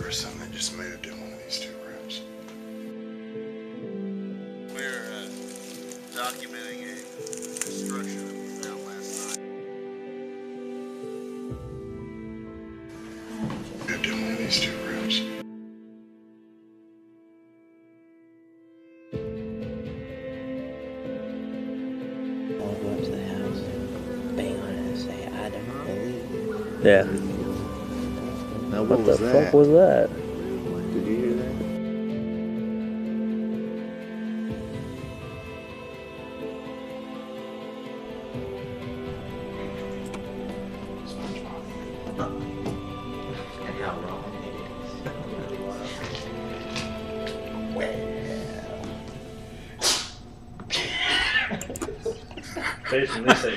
person that just moved in one of these 2 rooms. We're documenting a structure that we found last night. Moved in one of these 2 rooms. I'll go up to the house, bang on it and say, I don't believe. Yeah. Now, What the fuck was that? Did you hear that? And how wrong Jason, they say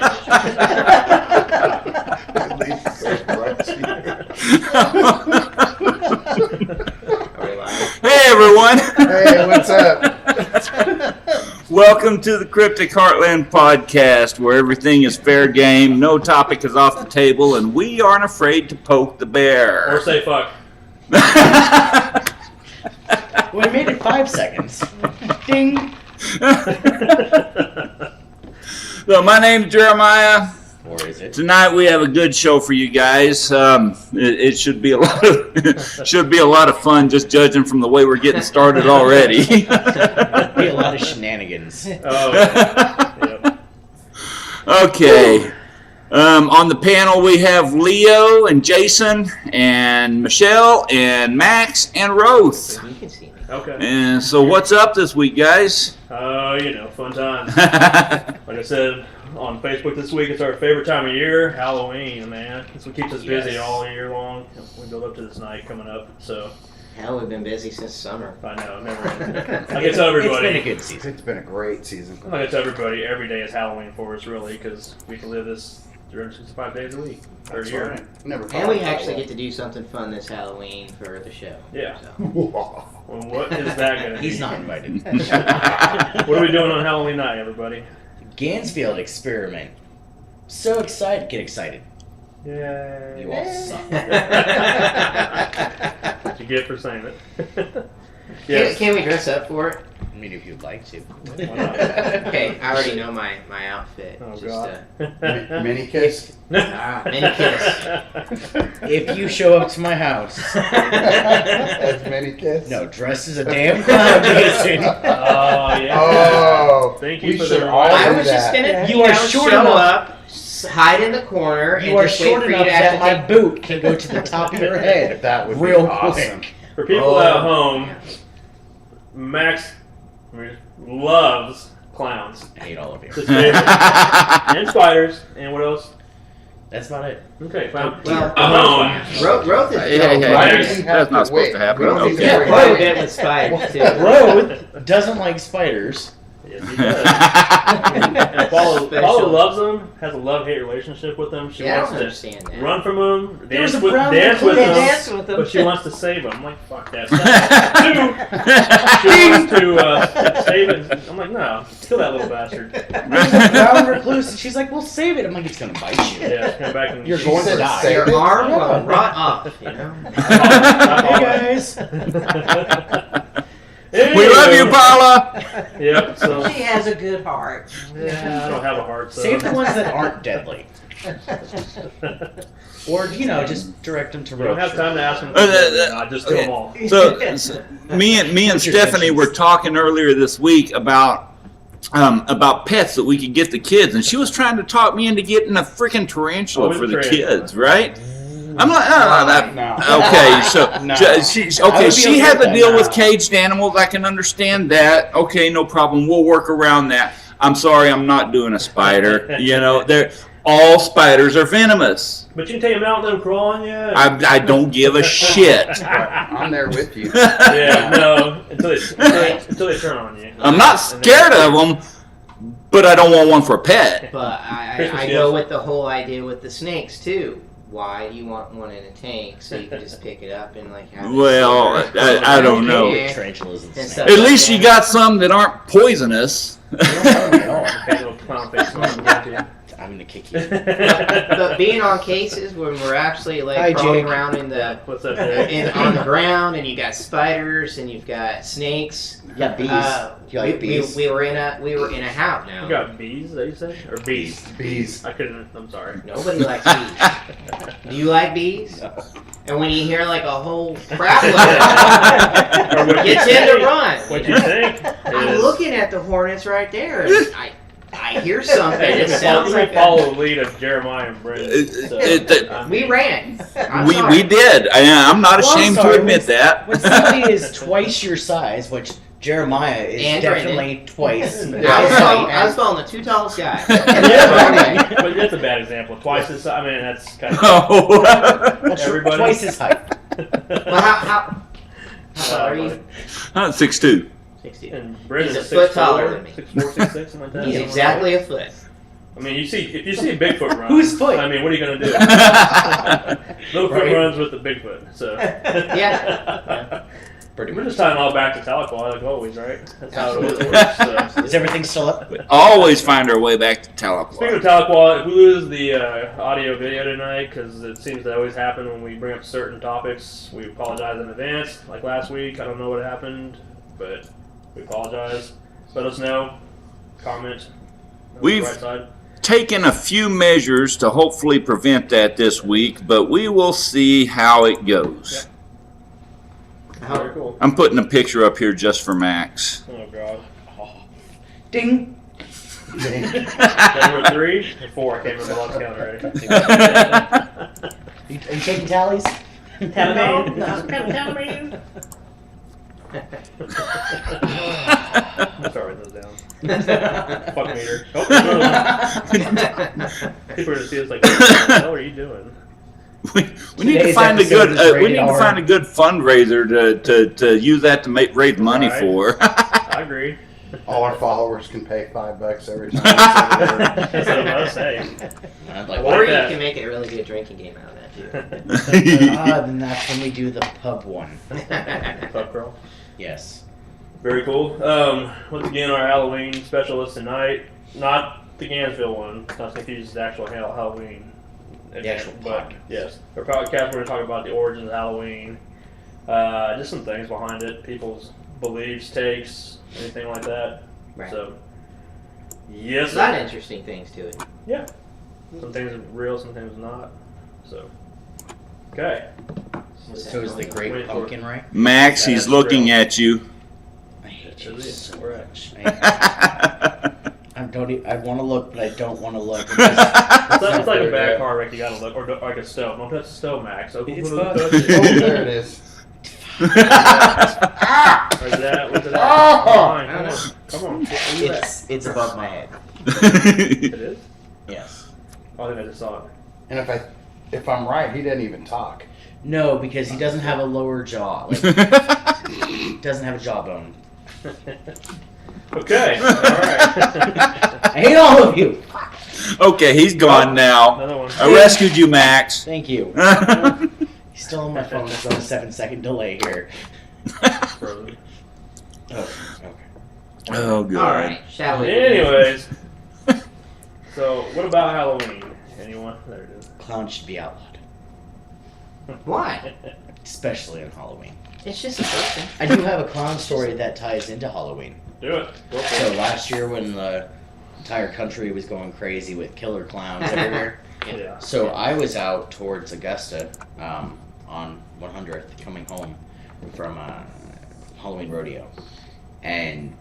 Hey everyone! Hey, what's up? Welcome to the Cryptic Heartland podcast, where everything is fair game, no topic is off the table, and we aren't afraid to poke the bear. or say fuck. We made it 5 seconds. Ding! So my name's Jeremiah. Or is it? Tonight we have a good show for you guys. It should be a lot of fun, just judging from the way we're getting started already. Be a lot of shenanigans. Oh, yeah. Yep. Okay. On the panel we have Leo and Jason and Michelle and Max and Roth. You can see me. Okay. And so what's up this week, guys? Fun times. Like I said on Facebook this week, it's our favorite time of year, Halloween, man. It's what keeps us busy Yes. all year long. We build up to this night coming up, so Hell, we've been busy since summer. I know, never ending. Like I tell everybody, It's been a good season. It's been a great season. like I tell everybody, every day is Halloween for us, really, because we can live this 365 days a week, or a That's year. right. Never And thought we about actually that. get to do something fun this Halloween for the show. Yeah. So. Well, what is that going to be? He's not invited. What are we doing on Halloween night, everybody? Gansfield experiment. So excited. Get excited. Yay. You all suck. What you get for saying it. Can, can we dress up for it? I mean, if you'd like to. Why not? Okay, I already know my outfit. Oh, Just, God. Mini kiss? mini kiss. If you show up to my house, As mini kiss? no, dressed as a damn clown, Jason. Oh, yeah. Oh. Thank you we for should the all reminder. I do was just that. gonna, You are know, short show enough. up, hide in the corner, You and are just short wait for you enough to that my have to boot can go to the top of your head. That would real be awesome. quick. For people at home, Max loves clowns. I hate all of you. His favorite. And spiders. And what else? That's about it. Okay, fine. Well, Roth is Hey, dope. hey, that's not supposed to happen. We don't need to Okay. worry Quite a about bit it. with spiders too. Roth doesn't like spiders. Yes, he does. And Paula loves them, has a love-hate relationship with them. She Yeah, I don't wants understand to that. run from them, There was dance a with, brown dance with recluse. them, Dance with them. but she wants to save them. I'm like, fuck that. She wants to save it. I'm like, no, kill that little bastard. Brown recluse, and she's like, "We'll save it." I'm like, "It's gonna bite you." Yeah, come back and You're going to said die. save Your it. arm Yeah. will rot off, you know? Hey guys. We love you, Paula. Yep. So She has a good heart. yeah, I don't have a heart. So. Save the ones that aren't deadly. Or, just direct them to We don't have time to ask them. I just kill them all. So me and Stephanie were talking earlier this week about pets that we could get the kids, and she was trying to talk me into getting a freaking tarantula Oh, for the tarantula. kids, right? I'm like, No. okay, so No. she I would she be has okay a with deal that with now. caged animals. I can understand that. Okay, no problem. We'll work around that. I'm sorry, I'm not doing a spider. All spiders are venomous. But you can take them out and let them crawl on you. I don't give a shit. I'm there with you. Yeah, no, until they turn on you. I'm not scared of them, but I don't want one for a pet. But Christmas I gifts. go with the whole idea with the snakes too. Why you want one in a tank so you can just pick it up and like have it Well, sit I don't know. Yeah. Tarantulas and And snakes. stuff. At least you got some that aren't poisonous. They don't hurt me at all. Okay, little clown face. I having to kick you. But being on cases when we're actually like Hi, crawling Jake. around in the What's up, Jake? on the ground, and you got spiders and you've got snakes. Yeah, bees. You like bees? We were in a house now. You got bees, that you say? Or bees? Bees. I couldn't, I'm sorry. Nobody likes bees. Do you like bees? No. And when you hear like a whole crap load, Or what you you tend to think- run. What you think I'm is- looking at the hornets right there. And I hear something. Hey, It sounds like follow the lead of Jeremiah and Brendan. So, we ran. I'm we sorry. did. I'm not Well, I'm ashamed sorry, to admit that. When somebody is twice your size, which Jeremiah is And definitely twice. I your was following the two tallest guys. Yeah, but that's a bad example. Twice as I mean, that's kind of Oh. Well, everybody. Twice his height. Well, how tall are you? 6'2". 60. And Brendan's He's a foot 6'4", taller than me. 6'4", 6'6", something like that. He's something exactly like a foot. that. I mean, if you see Bigfoot run, Whose foot? I mean, what are you gonna do? Little foot Right. runs with the Bigfoot. So Yeah. Pretty We're much. just tying it all back to Tahlequah, like always, right? That's how it always Absolutely. works. So. Is everything still up? Always find our way back to Speaking Tahlequah. of Tahlequah, if we lose the audio video tonight, because it seems to always happen when we bring up certain topics, we apologize in advance. Like last week, I don't know what happened, but we apologize. Let us know. Comment. On We've- the right side. Taken a few measures to hopefully prevent that this week, but we will see how it goes. Very cool. I'm putting a picture up here just for Max. Oh god. Ding. Number 3 or 4? I can't remember. I lost count already. Are you taking tallies? I'm sorry, those down. Fuck meter. Oh, there's another one. People are gonna see us like, what the hell are you doing? We need to Today's find a episode good. is We rated need to R. find a good fundraiser to use that to raise money Right. for. I agree. All our followers can pay $5 every time. we say the word. That's what I was saying. I'd like Well, Or you that. can make it a really good drinking game out of that too. then that's when we do the pub one. Pub crawl. Yes. Very cool. Once again, our Halloween specialist tonight, not the Gansville one, not to confuse the actual Halloween. The actual but podcast. yes, our podcast. We're going to talk about the origins of Halloween, just some things behind it, people's beliefs, takes, anything like that. Right. So, yes, There's a lot of interesting things to it. some things are real, some things not. So, okay. So is the Wait great for pumpkin right? Max, That he's is looking true. at you. I hate It you is. so We're at- much. I want to look, but I don't want to look. It's like a bad car wreck. You gotta look, or like a stove. Don't touch the stove, Max. Open It's the fine. touch Oh, it. there it is. Or is that? What's it? Oh! Come on. What is that? It's above my head. It is? Yes. Oh, I think I just saw it. And if I'm right, he didn't even talk. No, because he doesn't have a lower jaw. Like, he doesn't have a jawbone. Okay. All right. I hate all of you. Okay, he's gone now. Another one. I rescued you, Max. Thank you. He's still on my phone. There's on a 7-second delay here. Frozen. Oh, okay. Oh, God. All right, shall we? Anyways. So, what about Halloween? Anyone? There it is. Clowns should be outlawed, Why? especially on Halloween. It's just a person. I do have a clown story that ties into Halloween. Do it. Go for So it. last year when the entire country was going crazy with killer clowns everywhere, Yeah. so I was out towards Augusta on 100th coming home from Halloween rodeo, and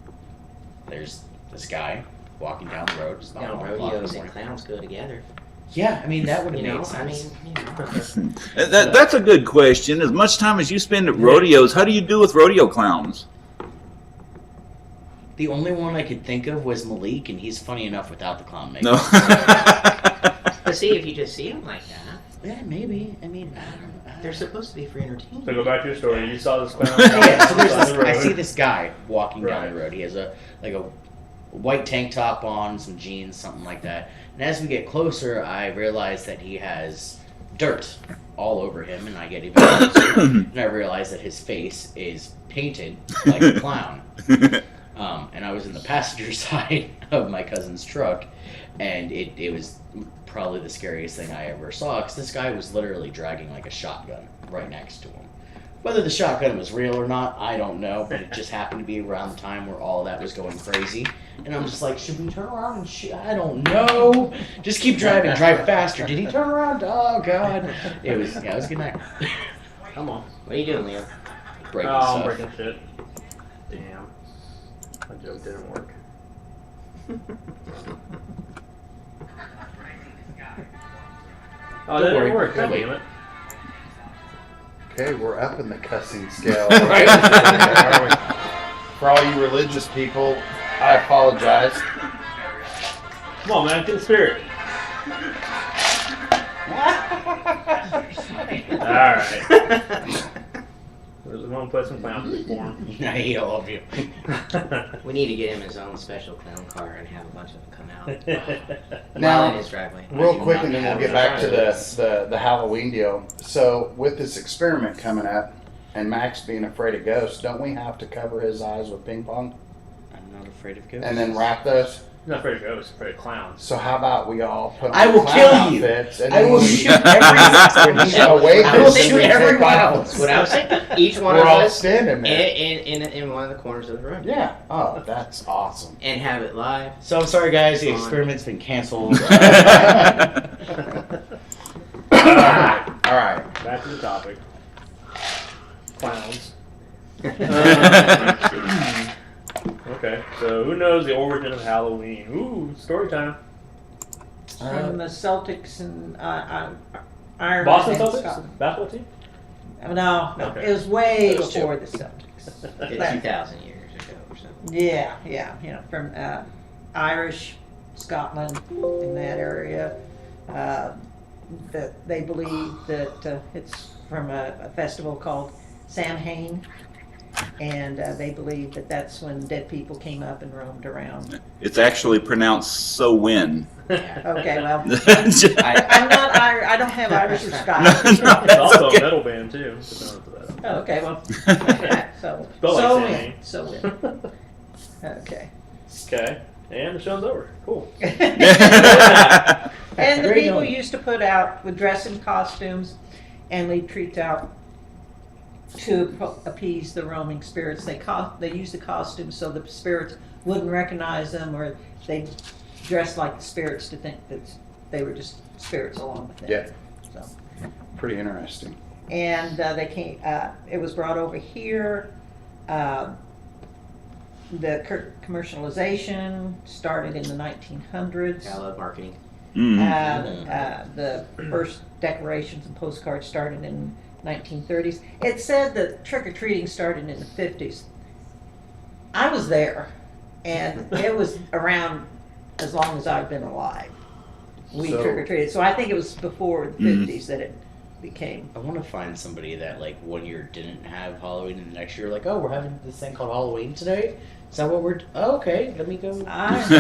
there's this guy walking down the road. It's about You know, 1 o'clock in the rodeos and morning. clowns go together. Yeah, I mean that would have You know, made I sense. mean, you know. That's a good question. As much time as you spend at rodeos, how do you do with rodeo clowns? The only one I could think of was Malik, and he's funny enough without the clown makeup. No. But see, if you just see them like that, Yeah, maybe. I mean, I don't know. they're supposed to be for entertainment. So go back to your story. You saw this clown. Yeah, so there's on this, the road. I see this guy walking down Right. the road. He has a white tank top on, some jeans, something like that. And as we get closer, I realize that he has dirt all over him, and I get even closer, and I realize that his face is painted like a clown. And I was in the passenger side of my cousin's truck, and it was probably the scariest thing I ever saw, because this guy was literally dragging like a shotgun right next to him. Whether the shotgun was real or not, I don't know, but it just happened to be around the time where all that was going crazy. And I'm just like, should we turn around and shoot? I don't know. Just keep driving, drive faster. Did he turn around? Oh, God. It was a good night. Come on. What are you doing, Leo? Breaking I'm stuff. breaking shit. Damn. My joke didn't work. Oh, that didn't work. God damn it. Okay, we're up in the cussing scale. Right. For all you religious people, I apologize. Come on, man. Get the spirit. Alright. There's a wrong place in clown to be born. I hate all of you. We need to get him his own special clown car and have a bunch of them come out. Now, While in his driveway. real quick, and then have we'll get it back to around the Halloween deal. So, with this experiment coming up, and Max being afraid of ghosts, don't we have to cover his eyes with ping pong I'm not afraid of ghosts. and then wrap those? I'm not afraid of ghosts, I'm afraid of clowns. So how about we all put on I will clown kill you. outfits and I then will when shoot every when he's awake, I will then shoot we every take off. clown. What I was saying, each one We're of all us standing there. in one of the corners of the room. Yeah. Oh, that's awesome. And have it live. So I'm sorry, guys. The On. experiment's been canceled. Alright, All right. back to the topic. Clowns. Okay, so who knows the origin of Halloween? Ooh, story time. From the Celtics and Iron Boston Man Celtics? Scotland. Basketball team? No, Okay. it was way Those two. before the Celtics. It's 2,000 years ago or something. Yeah, from Irish, Scotland, in that area. That they believe that it's from a festival called Samhain, and they believe that that's when dead people came up and roamed around. It's actually pronounced so win. Okay, well, I, I'm not Irish. I don't have Irish or Scottish. It's also okay. a metal band too. So Oh, okay, well, so Spell like so Sammy. win, so win. Okay. okay, and the show's over. Cool. And the Very people good. used to would dress in costumes and lead treats out to appease the roaming spirits. They used the costumes so the spirits wouldn't recognize them, or they dressed like the spirits to think that they were just spirits along with them. Yeah. So, Pretty interesting. and they came. It was brought over here. The commercialization started in the 1900s. I love marketing. Mhm. The first decorations and postcards started in 1930s. It said that trick-or-treating started in the 50s. I was there, and it was around as long as I've been alive. We So- trick-or-treated, so I think it was before the 50s that it became. I want to find somebody that like 1 year didn't have Halloween and the next year like, oh, we're having this thing called Halloween today. Is that what we're? Oh, okay, let me go. I grew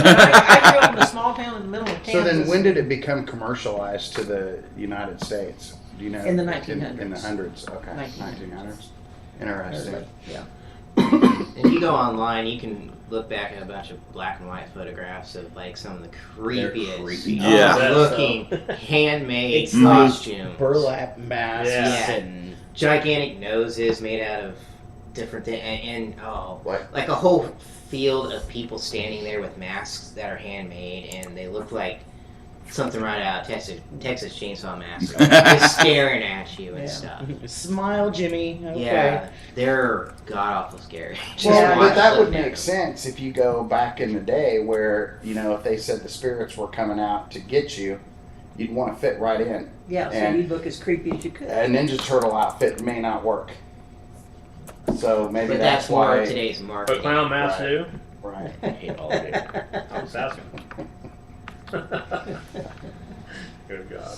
up in a small town in the middle of Kansas. So then, when did it become commercialized to the United States? Do you know? In the In the 1900s. hundreds. Okay. 1900s. 1900s. Interesting. Yeah. If you go online, you can look back at a bunch of black and white photographs of like some of the creepiest creepy. Yeah. looking handmade It's costumes. Burlap masks Yeah. and Gigantic noses made out of different things, and What? like a whole field of people standing there with masks that are handmade, and they look like something right out of Texas Chainsaw Massacre, just staring at you and Yeah. stuff. smile, Jimmy. Okay. Yeah, they're god awful scary. Just Well, watch but that them. would make sense if you go back in the day where, if they said the spirits were coming out to get you, you'd want to fit right in. Yeah, so And- you'd look as creepy as you could. A Ninja Turtle outfit may not work. So maybe But that's that's more why. of today's But marketing. clown masks Right. do. Right. I hate all of it. I'm just asking. Good God.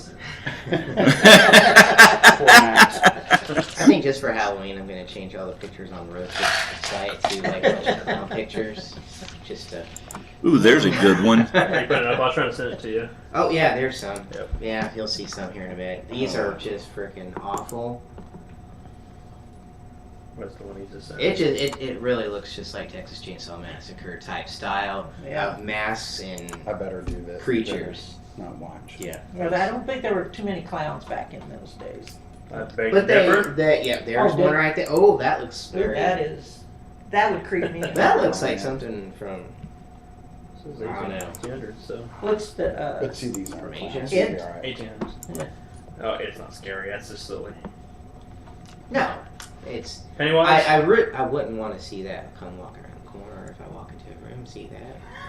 Poor Max. I think just for Halloween, I'm gonna change all the pictures on Rose's site to like a bunch of clown pictures, just to. Ooh, there's a good one. You put it up. I was trying to send it to you. Oh yeah, there's some. Yep. Yeah, you'll see some here in a bit. These are just freaking awful. That's the one he just said. It really looks just like Texas Chainsaw Massacre type style Yeah. of masks and I better do this. creatures. Not watch. Yeah. Well, I don't think there were too many clowns back in those days. That's big But different. there's Oh, one right there. Oh, that looks Ooh, very. that would creep me out. That looks like something from. This is I don't know. 1800s, so What's the, But see, these aren't From clowns. Asia? They'll be all right. 1800s. Yeah. Oh, it's not scary. That's just silly. No, it's. Pennywise. I wouldn't want to see that come walking around the corner if I walk into a room. See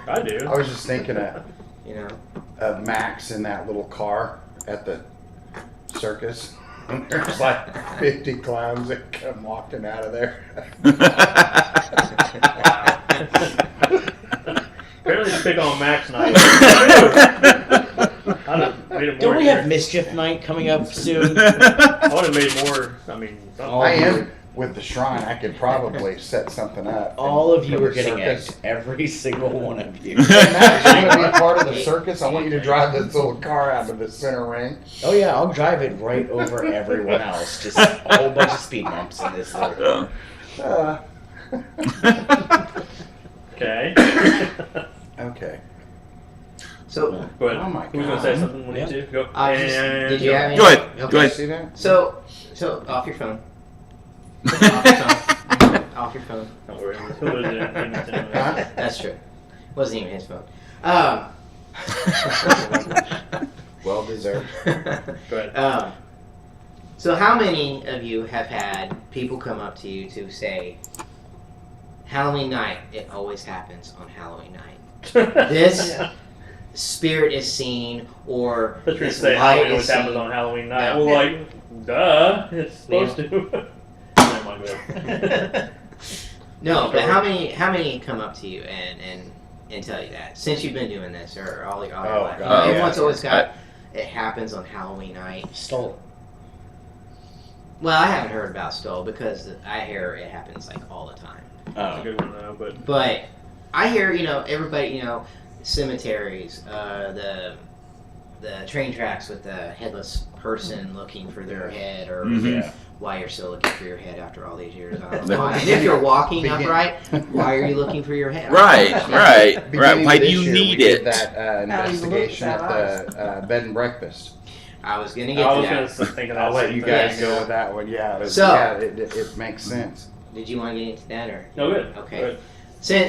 that, I do. I was just thinking you know. of Max in that little car at the circus. There's like 50 clowns that come walking out of there. Apparently, you pick on Max night. Don't we have Mischief Night coming up soon? I would have made more. I mean, something. Oh, I am with the shrine. I could probably set something up. All of you for are the getting circus. egged. Every single one of you. Hey, Max, you want to be a part of the circus? I want you to drive this little car out of the center ring. Oh yeah, I'll drive it right over everyone else. Just a whole bunch of speed bumps in this little. Okay. Okay. So But Oh my who's gonna God. say something when Yeah. you two go? did you have any? Go ahead. Okay. Go ahead. See that? So off your phone. Off your phone. Off your phone. Don't worry. He'll lose it. Huh? That's true. Wasn't even his phone. Well deserved. Go ahead. So how many of you have had people come up to you to say, Halloween night, it always happens on Halloween night. This spirit is seen, or That's what you're this saying. light Halloween is always happens seen. on Halloween night. No. Well, like, duh. It's supposed to. Never mind, go ahead. No, but how many come up to you and tell you that since you've been doing this or all your Oh, life? You know, God, everyone's yeah. always got it happens on Halloween night. Stole. Well, I haven't heard about Stoll because I hear it happens like all the time. That's a Oh. good one, though. But But I hear, everybody, cemeteries, the train tracks with the headless person looking for their head, or Mhm. Yeah. why you're still looking for your head after all these years. I don't know why. And if you're walking upright, why are you looking for your head? Right, right, right. Beginning Why of do this you year, need we it? did that investigation How at do the bed and breakfast. I was gonna get I to was that. gonna think of that. I'll let same you thing. guys Yes. go with that one. Yeah, So- it makes sense. Did you want to get into that or? No, good. Okay. Good.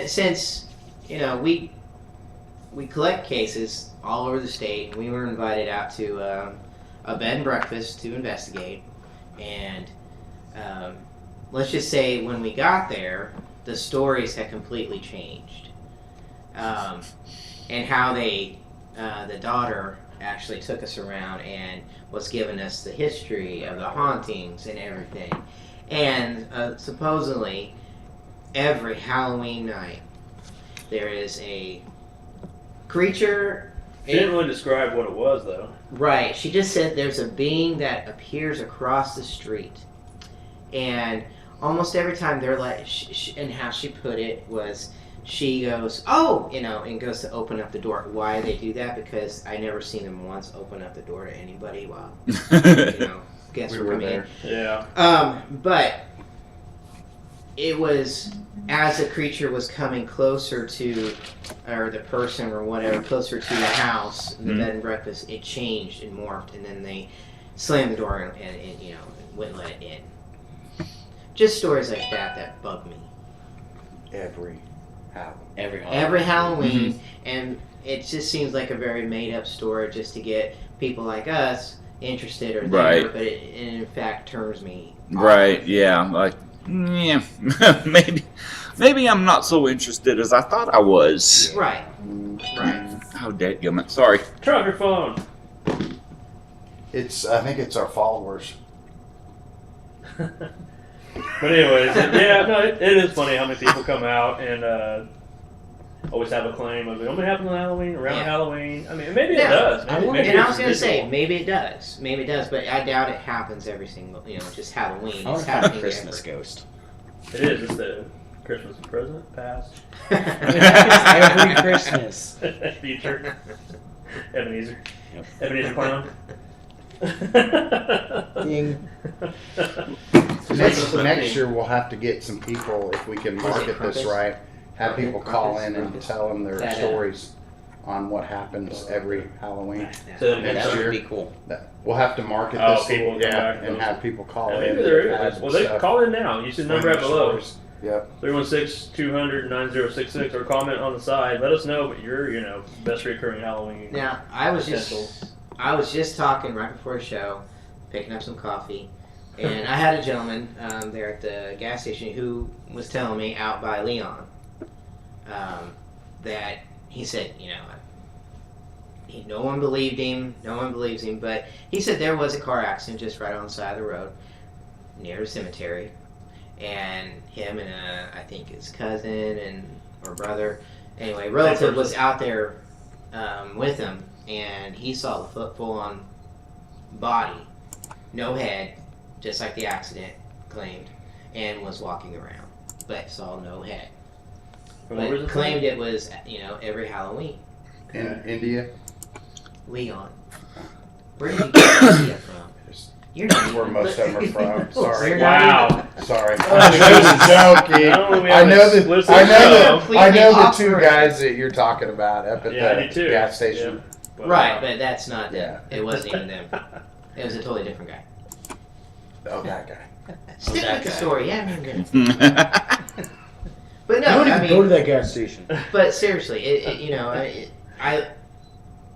Since we collect cases all over the state, we were invited out to a bed and breakfast to investigate, and let's just say when we got there, the stories had completely changed, and how the daughter actually took us around and was giving us the history of the hauntings and everything, and supposedly every Halloween night there is a creature. She didn't really describe what it was, though. Right. She just said there's a being that appears across the street, and almost every time they're like, and how she put it was, she goes, "Oh," and goes to open up the door. Why they do that? Because I never seen them once open up the door to anybody while guests We were were coming in. there. Yeah. But it was as the creature was coming closer to, or the person or whatever, closer to the house, the bed and breakfast, it changed and morphed, and then they slammed the door and wouldn't let it in. Just stories like that bug me. Every Halloween. Every Halloween, and it just seems like a very made up story just to get people like us interested or there, Right. but it in fact turns me off. Right, yeah. Like, yeah, maybe I'm not so interested as I thought I was. Right. Oh, dadgummit. Sorry. Turn off your phone. I think it's our followers. But anyways, yeah, no, it is funny how many people come out and always have a claim of it only happens on Halloween, around Yeah. Halloween. I mean, maybe it Yeah. does. Maybe, maybe And I it's was gonna say, residual. maybe it does, but I doubt it happens every single, just Halloween. I want It's to find a happening Christmas every- ghost. It is. It's the Christmas present, past, Every Christmas. future. Ebenezer. Yep. Ebenezer clown. Ding. Next year we'll have to get some people, if we can market this right, have Okay, people call Krampus, in and Krampus. tell them their That, stories on what happens every Halloween. So Next That year. would be cool. We'll have to market Oh, this, people come yeah, back and and- have people call Yeah, in. maybe there add is. Well, they stuff, call in now. You see the number right bring below. stories. Yep. 316-200-9066 or comment on the side. Let us know what your, best recurring Halloween. Now, I was Potential. just talking right before the show, picking up some coffee, and I had a gentleman there at the gas station who was telling me out by Leon that he said, no one believed him, no one believes him, but he said there was a car accident just right on the side of the road near a cemetery, and him and I think his cousin or brother, anyway, relative was out there with him, and he saw the full-on body, no head, just like the accident claimed, and was walking around, but saw no head. And where was But it claimed it was, every Halloween. In India, Leon. Where did you get India from? You're not where most of them are from. Sorry. You're Wow. Sorry. Oh, I was joking. Now we I have know an the explicit I know show. the I know the Completely two off guys that you're talking about up at Yeah, I do the too. gas station. But, Right, but that's not them. Yeah. It wasn't even them. It was a totally different guy. Oh, that guy. Stick that with the guy. story. Yeah, I mean, but no, I mean, that gas station. but seriously,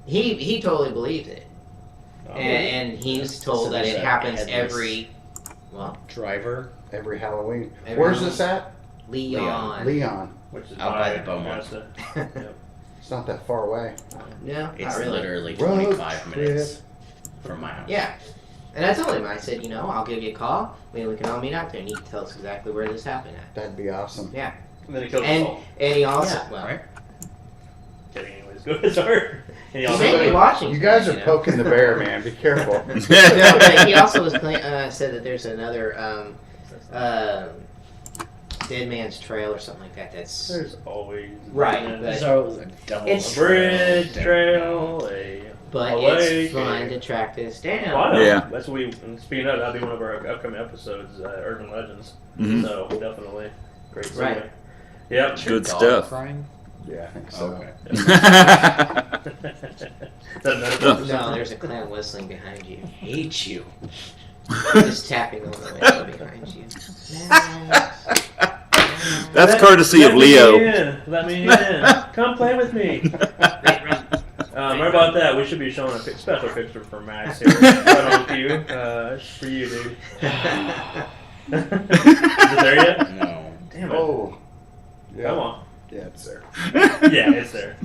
he totally believes it, and he's told So that there's it a happens headless- every, well, Driver Every Halloween. Every Where's Halloween. this at? Leon. Leon. Which is Out by the Beaumont. Augusta. It's not that far away. No, it's not really. literally Road 25 minutes from my house. Yeah. And I told him, I said, I'll give you a call. Maybe we can all meet out there, and you can tell us exactly where this happened at. That'd be awesome. And then it kills us And all. and he also, Yeah, well, right? Kidding, anyways. Go ahead, sorry. And he he also- may be watching. You guys are tonight, poking the bear, man. Be careful. No, but he also was said that there's another Dead Man's Trail or something like that. That's There's always Right, a but- So a double It's- bridge trail, a but lake, it's fun to track this down. Well, I know. Yeah. That's what and speaking of, that'll be one of our upcoming episodes, Urban Legends. Mhm. So definitely great segue. Right. Yep. Good Dog stuff. Crying? Yeah, I think so. Okay. Is that another No, there's a clown whistling behind you. Hate you. Just tapping on the window behind you. That's courtesy of Let me Leo. in. Let me in. Come play with me. Right about that, we should be showing a special picture for Max here. Right on cue. It's for you, dude. Is it there yet? No. Damn it. Oh. Yeah. Come on. Yeah, it's there. Yeah, it's there.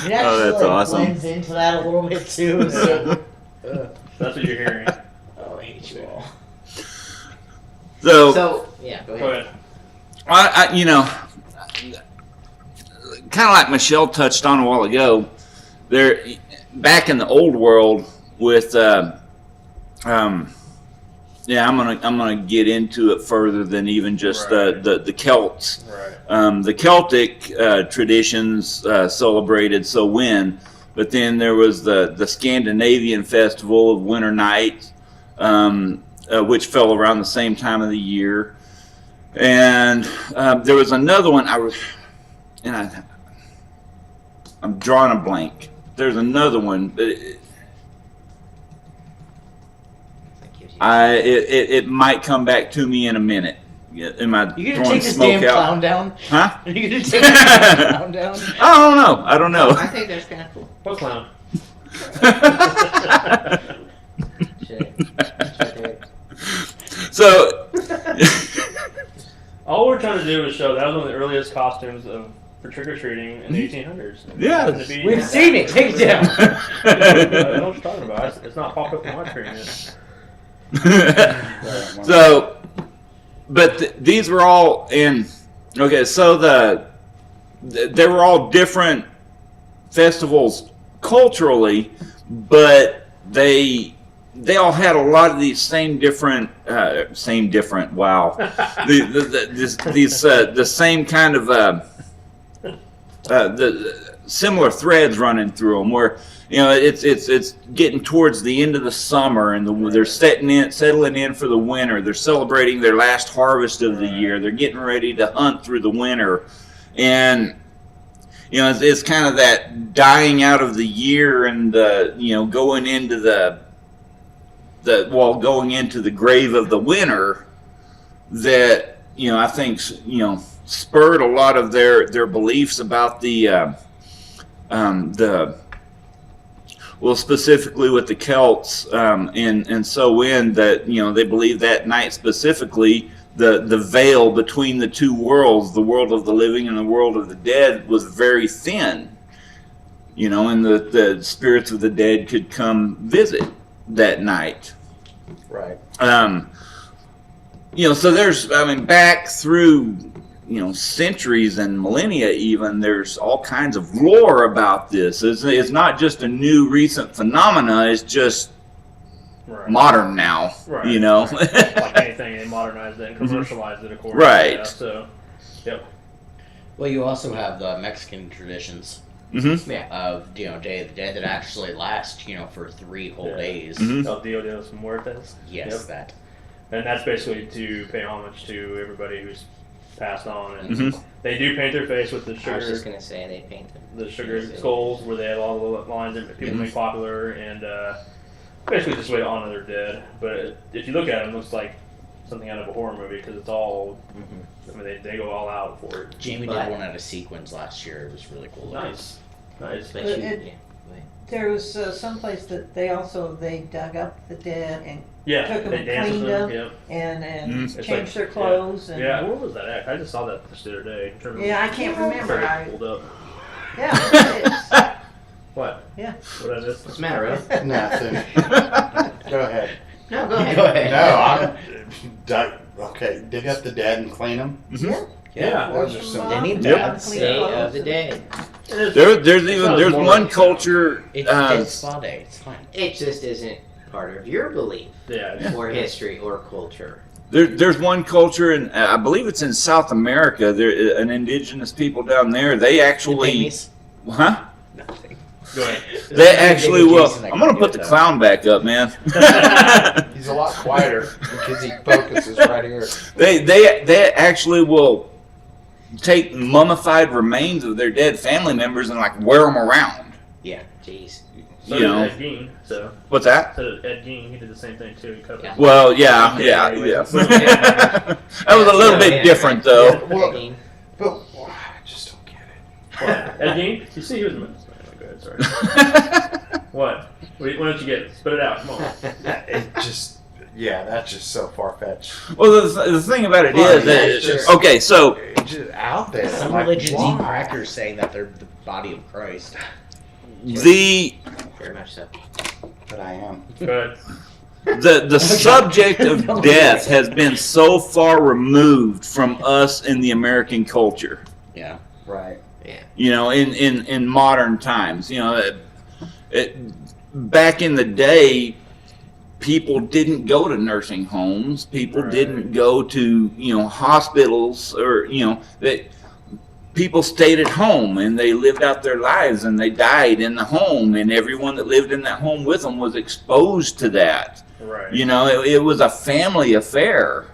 It actually Oh, that's awesome. blends into that a little bit too. So, That's what you're hearing. Oh, I hate you all. So, So, yeah, go Go ahead. ahead. kind of like Michelle touched on a while ago, there, back in the old world with, yeah, I'm gonna get into it further than even just Right. the Celts. Right. The Celtic traditions celebrated Samhain, but then there was the Scandinavian festival of Winter Night, which fell around the same time of the year, and there was another one. I'm drawing a blank. There's another one, but it might come back to me in a minute. Yeah, am I you gonna throwing take this smoke damn out? clown down? Huh? Are you gonna take this damn clown down? I don't know. I think that's kind of cool. What clown? Shit. That's right there. So, All we're trying to do is show that was one of the earliest costumes for trick-or-treating in the 1800s. Yeah. Happened to be- We've seen it. Take it down. I don't know what you're talking about. It's not popped up on my screen yet. so, but these were all in. Okay, so they were all different festivals culturally, but they all had a lot of these same different. Wow, the same kind of similar threads running through them. Where it's getting towards the end of the summer, and they're settling in for the winter. They're celebrating their last harvest of the year. They're getting ready to hunt through the winter, and it's kind of that dying out of the year and going into going into the grave of the winter that I think spurred a lot of their beliefs about specifically with the Celts and so in that they believe that night specifically the veil between the two worlds, the world of the living and the world of the dead, was very thin, and the spirits of the dead could come visit that night. Right. So there's, back through, centuries and millennia even, there's all kinds of lore about this. It's not just a new recent phenomena, it's just modern now, Right. Like anything, they modernized it and commercialized it, of course. Right. Yeah, so, yep. Well, you also have the Mexican traditions Yeah. of Day of the Dead that actually last for 3 whole days. El Dia de los Muertos. Yes, Yep. that. And that's basically to pay homage to everybody who's passed on. And they do paint their face with the I was sugar, just gonna say they paint them. the sugar skulls where they have all the lines that people make popular, and basically just a way to honor their dead. But if you look at it, it looks like something out of a horror movie because it's all. They go all out for it. Jamie did one out of sequins last year. It was really cool. Nice. But But you, it- yeah. There was someplace that they dug up the dead and Yeah, took 'em they and dance with cleaned them. them. Yep. and It's changed like- their clothes Yeah, and what was that act? I just saw that just the other day. I'm trying to yeah, I can't remember. Pulled up. Yeah, What? Yeah. What I missed? What's the matter, Russ? Nothing. Go ahead. No, go ahead. Go ahead. Okay, dig up the dead and clean them. Yeah. Those are some. They need Yep. that. Day of the day. There's one culture. It's Dead Spa Day. It's fine. It just isn't part of your belief Yeah. or history or culture. There's one culture, and I believe it's in South America. There, an indigenous people down there. They actually, Pygmies? huh? Nothing. Go ahead. They actually will. Jason, I I'm gonna can put do the it, clown back up, man. He's a lot quieter because he focuses right here. They actually will take mummified remains of their dead family members and like wear them around. Jeez. So You did know. Ed Gein. So What's that? did Ed Gein. He did the same thing too. He cut his- Well, yeah. That was a little bit different, though. Well, Taking- but I just don't get it. What? Ed Gein? You see, he was. Go ahead. Sorry. What? Why don't you get it? Spit it out. Come on. It just, that's just so far fetched. Well, the thing about it Well, is that it's just- okay, so It's just out there. Some like, religions eat why? crackers saying that they're the body of Christ. the Very much so. But I am. Go ahead. the subject of death has been so far removed from us in the American culture. Yeah. Right. In modern times, back in the day, people didn't go to nursing homes. People Right. didn't go to hospitals, or that people stayed at home and they lived out their lives and they died in the home, and everyone that lived in that home with them was exposed to that. Right. It was a family affair.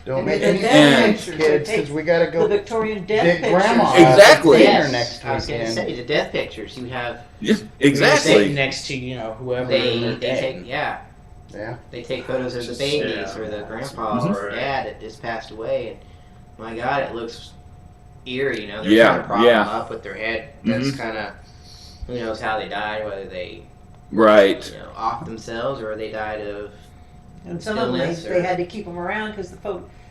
Don't And make the any dead sense, pictures, kids, they because we gotta The go Victorian death dig pictures. grandma Exactly. dinner Yes, next I was going to weekend. say the death pictures. You have Yeah, Sitting exactly. next to whoever. they they're take dead. Yeah. they take photos of the Just- babies yeah. or the grandpa or Right. dad that just passed away, and my God, it looks eerie. They're Yeah, trying to prop yeah. them up with their head. That's kind of who knows how they died, whether they Right. off themselves or they died of. And some of them, Illness they or- had to keep them around because the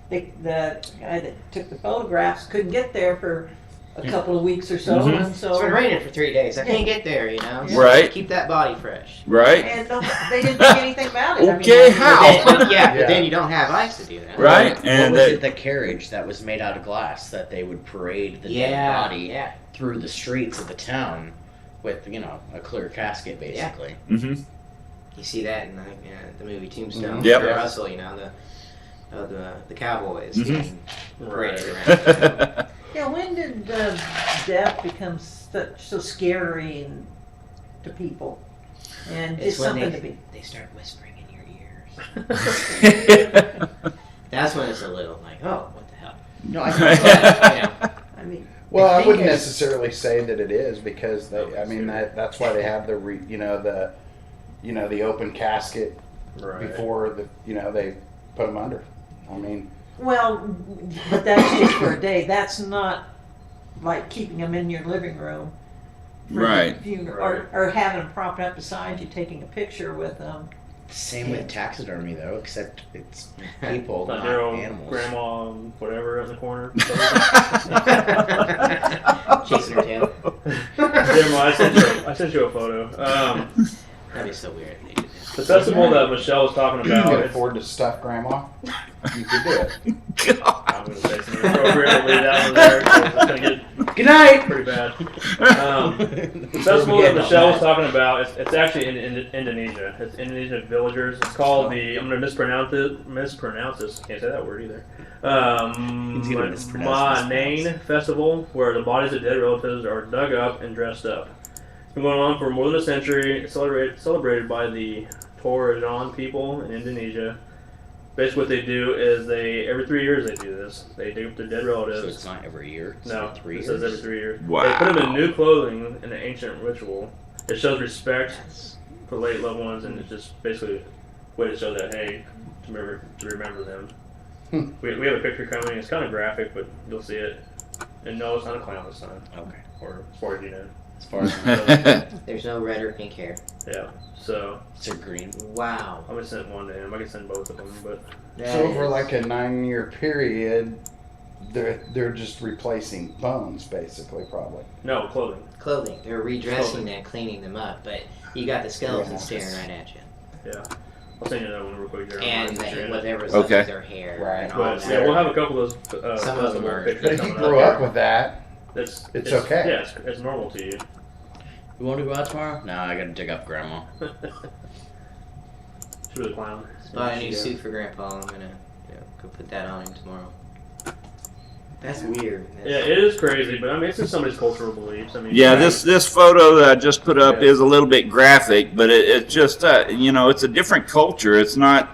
guy that took the photographs couldn't get there for a couple of weeks or so, Mhm. and It's so been raining for 3 days. I can't get there, So Right. keep that body fresh. Right. and they didn't think anything about it. Okay, how? But then, Yeah. but then you don't have ice to do that. Right. What And was that- it, the carriage that was made out of glass that they would parade the dead Yeah. body Yeah. through the streets of the town with, a clear casket, basically. Mm-hmm. You see that in the movie Tombstone. Yep. Kurt Russell, the cowboys Mhm. getting Right. paraded around. Yeah, when did death become so scary to people? And It's it's when something to be. they start whispering in your ears. That's when it's a little like, oh, what the hell? No, I I mean, Well, I think wouldn't it's- necessarily say that it is because that's why they have the the open casket Right. before they put them under. I mean, well, but that's just for a day. That's not like keeping them in your living room. for the Right. funeral, or having them propped up beside you, taking a picture with them. Same with taxidermy though, except it's people, Not not your own animals. grandma, whatever, in the corner. Chasing her tail. Jeremiah, I sent you a photo. That'd be so weird if they did that. The festival that Michelle was talking you about. can it's- afford to stuff grandma. You could do it. I'm going to say something appropriate. Leave that one there. 'Cause it's going to get Good night. pretty bad. The festival that Michelle was talking about, it's actually in Indonesia. It's Indonesian villagers. It's called the, I'm going to mispronounce this. Can't say that word either. He's gonna mispronounce Manane Festival, where the bodies of dead relatives are dug up and dressed up. It's been going on for more than a century. It's celebrated by the Torajan people in Indonesia. Basically, what they do is every 3 years they do this. They dig up their dead relatives. So it's not every year. It's No, every 3 it years. says every 3 years. Wow. They put them in new clothing in an ancient ritual. It shows respect for late loved ones, and it's just basically a way to show that, hey, to remember them. We have a picture coming. It's kind of graphic, but you'll see it. And no, it's not a clown this time, Okay. or as far as you know. As far as There's no red or pink hair. Yeah. So it's a green. Wow. I'm gonna send one to him. I can send both of them, but That So over is- like a 9-year period, they're just replacing bones, basically, probably. no clothing. clothing. They're redressing Clothing. that, cleaning them up, but you got the skeleton Yeah. staring right at you. Yeah. I'll send you that one real quick, Jeremiah. And since you're in it. whatever's left Okay. of their hair Right. and all But that. yeah, we'll have a couple of those Some of them festival are- pictures But if you coming grew up. up with that, It's okay. Yeah, it's normal to you. You want to go out tomorrow? Nah, I gotta dig up grandma. She was a clown. Bought a new suit for Grandpa. I'm gonna go put that on him tomorrow. That's weird. Yeah, it is crazy, but I mean, it's just somebody's cultural beliefs. I mean, Yeah, this photo that I just put up is a little bit graphic, but it's just it's a different culture. It's not.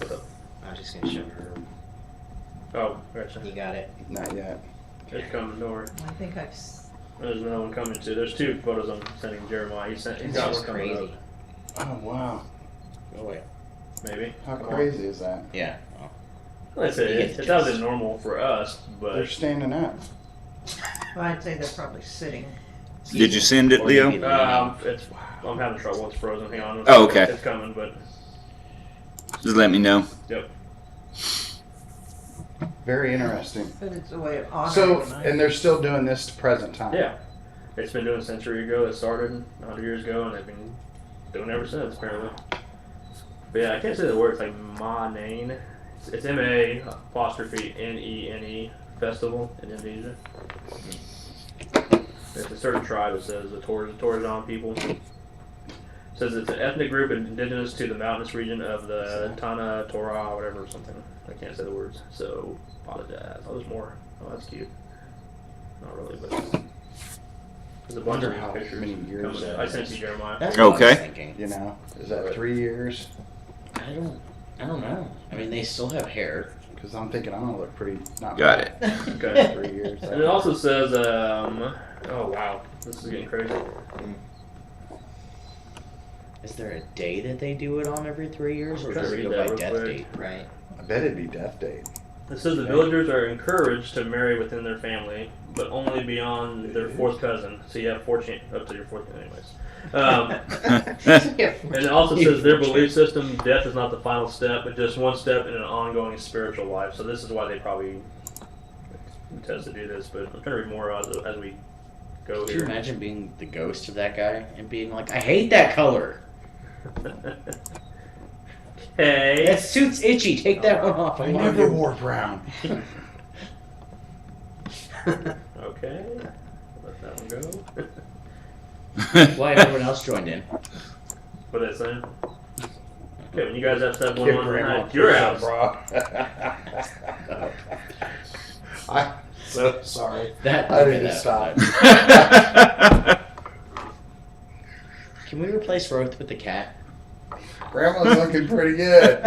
I was just gonna show her. Oh, gotcha. You got it. not yet. It's coming. Don't worry. I think There's another one coming too. There's 2 photos I'm sending Jeremiah. He's It's got just one coming crazy. Oh wow, Oh wait. up. Maybe. how crazy is that? Yeah. Oh. Like I said, You get it's the out of gist. the normal for us, They're but standing up. I'd say they're probably sitting. Did you send it, Or Leo? maybe- I'm having trouble. It's frozen. Hang on. Oh, okay. It's coming, but Just let me know. yep. Very interesting. But it's a way of honoring So, them. and they're still doing this to present time. Yeah. It's been doing a century ago. It started 100 years ago, and they've been doing it ever since, apparently. But yeah, I can't say the word. It's like Manane. It's MA''NENE Festival in Indonesia. It's a certain tribe. It says the Torajan people. It says it's an ethnic group indigenous to the mountainous region of the Tanah Torah, whatever, something. I can't say the words, so apologize. Oh, there's more. Oh, that's cute. Not really, but there's a bunch Wonder of how pictures many years coming up. that I sent is. you Jeremiah. That's what I Okay. was thinking. You know, is that 3 years? I don't know. I mean, they still have hair. Because I'm thinking I'm gonna look pretty. Not Got bad. it. Okay. 3 years. And it also says, oh wow, this is getting crazy. Is there a day that they do it on every 3 years, or Try to does it read go that by real death quick. date? Right. I bet it'd be death date. It says the villagers are encouraged to marry within their family, but only beyond their 4th cousin. So you have 14 up to your 4th, anyways. And it also says their belief system: death is not the final step, but just one step in an ongoing spiritual life. So this is why they probably test to do this. But I'm trying to read more as we go Could you here. imagine being the ghost of that guy and being like, I hate that color. Okay. That suit's itchy. Take that one off. I love never you." wore brown. Okay. Let that one go. Why everyone else joined in? What did I say? Okay, when you guys have to have one Give on grandma tonight, your a house. bra. I'm so sorry. That I okay, didn't that- stop. that- Can we replace Roth with the cat? Grandma's looking pretty good.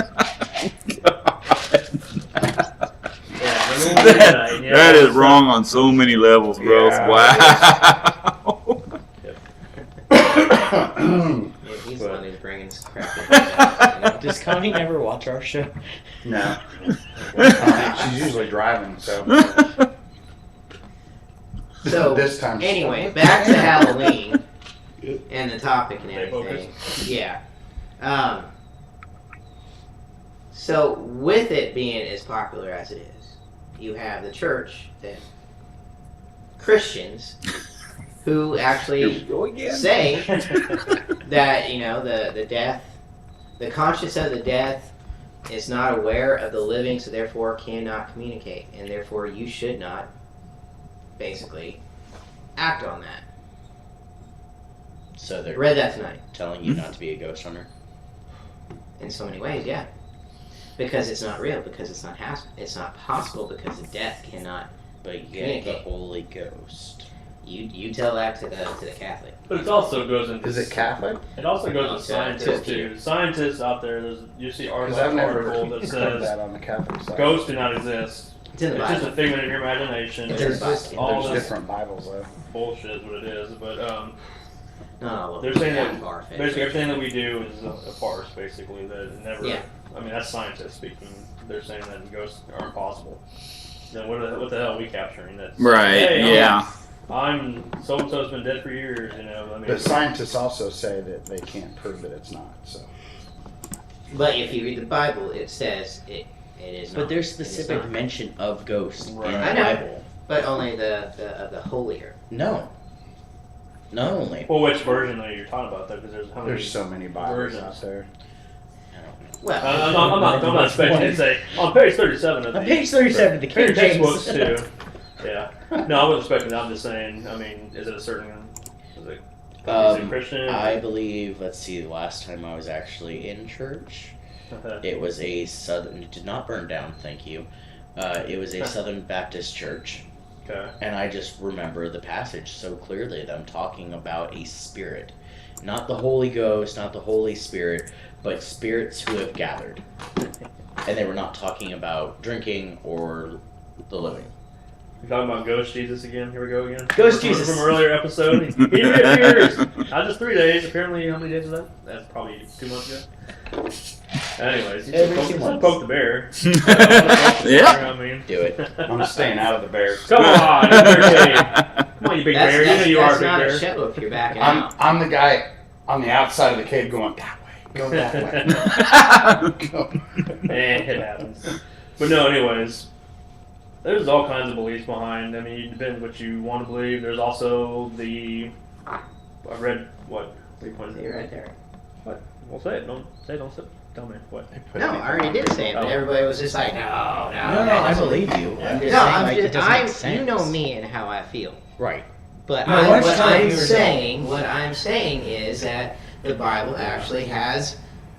That is wrong on so many levels, bro. Yeah. Wow. Yeah, he's the one who's bringing crap. Does Connie never watch our show? No. She's usually driving, so So this time. she's anyway, like, back to Halloween and the topic and Stay everything. Yeah. So with it being as popular as it is, you have the church that Christians who actually say that the death, the conscience of the death is not aware of the living, so therefore cannot communicate, and therefore you should not basically act on that. So they're Read that tonight. telling you not to be a ghost hunter? In so many ways, yeah. Because it's not real, because it's not possible, because the death cannot. But you get the Communicate. Holy Ghost. You tell that to the Catholic. But it also goes into. Is it Catholic? It also goes No, to scientists too. Scientists out there, you see Because article I've never that heard says that on the Catholic side. ghosts do not exist. It's in the It's just a Bible. figment of your imagination. It's in the It's Bible. just all There's this different Bibles though. bullshit is what it is. But Not all of they're them. saying that Far-fetched. basically everything that we do is a farce. Basically, that it never. Yeah. I mean, that's scientists speaking. They're saying that ghosts aren't possible. Then what the hell are we capturing? That's Right, hey, yeah. I'm so and so's been dead for years. I mean. But scientists also say that they can't prove that it's not. So But if you read the Bible, it says it is not. But there's It is specific not. mention of ghosts Right. in I the know. Bible. But only the holier. No. Not only. Well, which version are you talking about though? Because there's how many? there's so many Bibles versions. out there. I don't know. Well, I'm not expecting you to say on page 37 of the On page 37 of the King King textbooks James. too. Yeah. No, I wasn't expecting that. I'm just saying. I mean, is it a certain? Is it Christian? I believe, let's see, the last time I was actually in church, it was a southern, it did not burn down, thank you. It was a Southern Baptist church, Okay. and I just remember the passage so clearly, them talking about a spirit. Not the Holy Ghost, not the Holy Spirit, but spirits who have gathered. And they were not talking about drinking or the living. You're talking about Ghost Jesus again? Here we go again. Ghost From- Jesus. From an earlier episode. He reappears. Not just 3 days. Apparently, how many days is that? That's probably 2 months ago. Anyways, you Every just 2 poke, months. poke the bear. Yeah. I mean. Do it. I'm staying out of the bears. Come on, you bear cave. Come on, you big bear. You know you are a that's big not bear. a show if you're backing out. I'm the guy on the outside of the cave going that way. Go that way. Go. It happens. But no, anyways, there's all kinds of beliefs behind. I mean, it depends what you want to believe. There's also I read what? You're right there. What? Well, say it. Don't tell me what. No, I already did say it, but Oh. everybody was just like, no. No, I believe you. I'm just No, saying, like, it doesn't make sense. you know me and how I feel. Right. But No, let's what tell I'm yourself. saying, is that the Bible actually has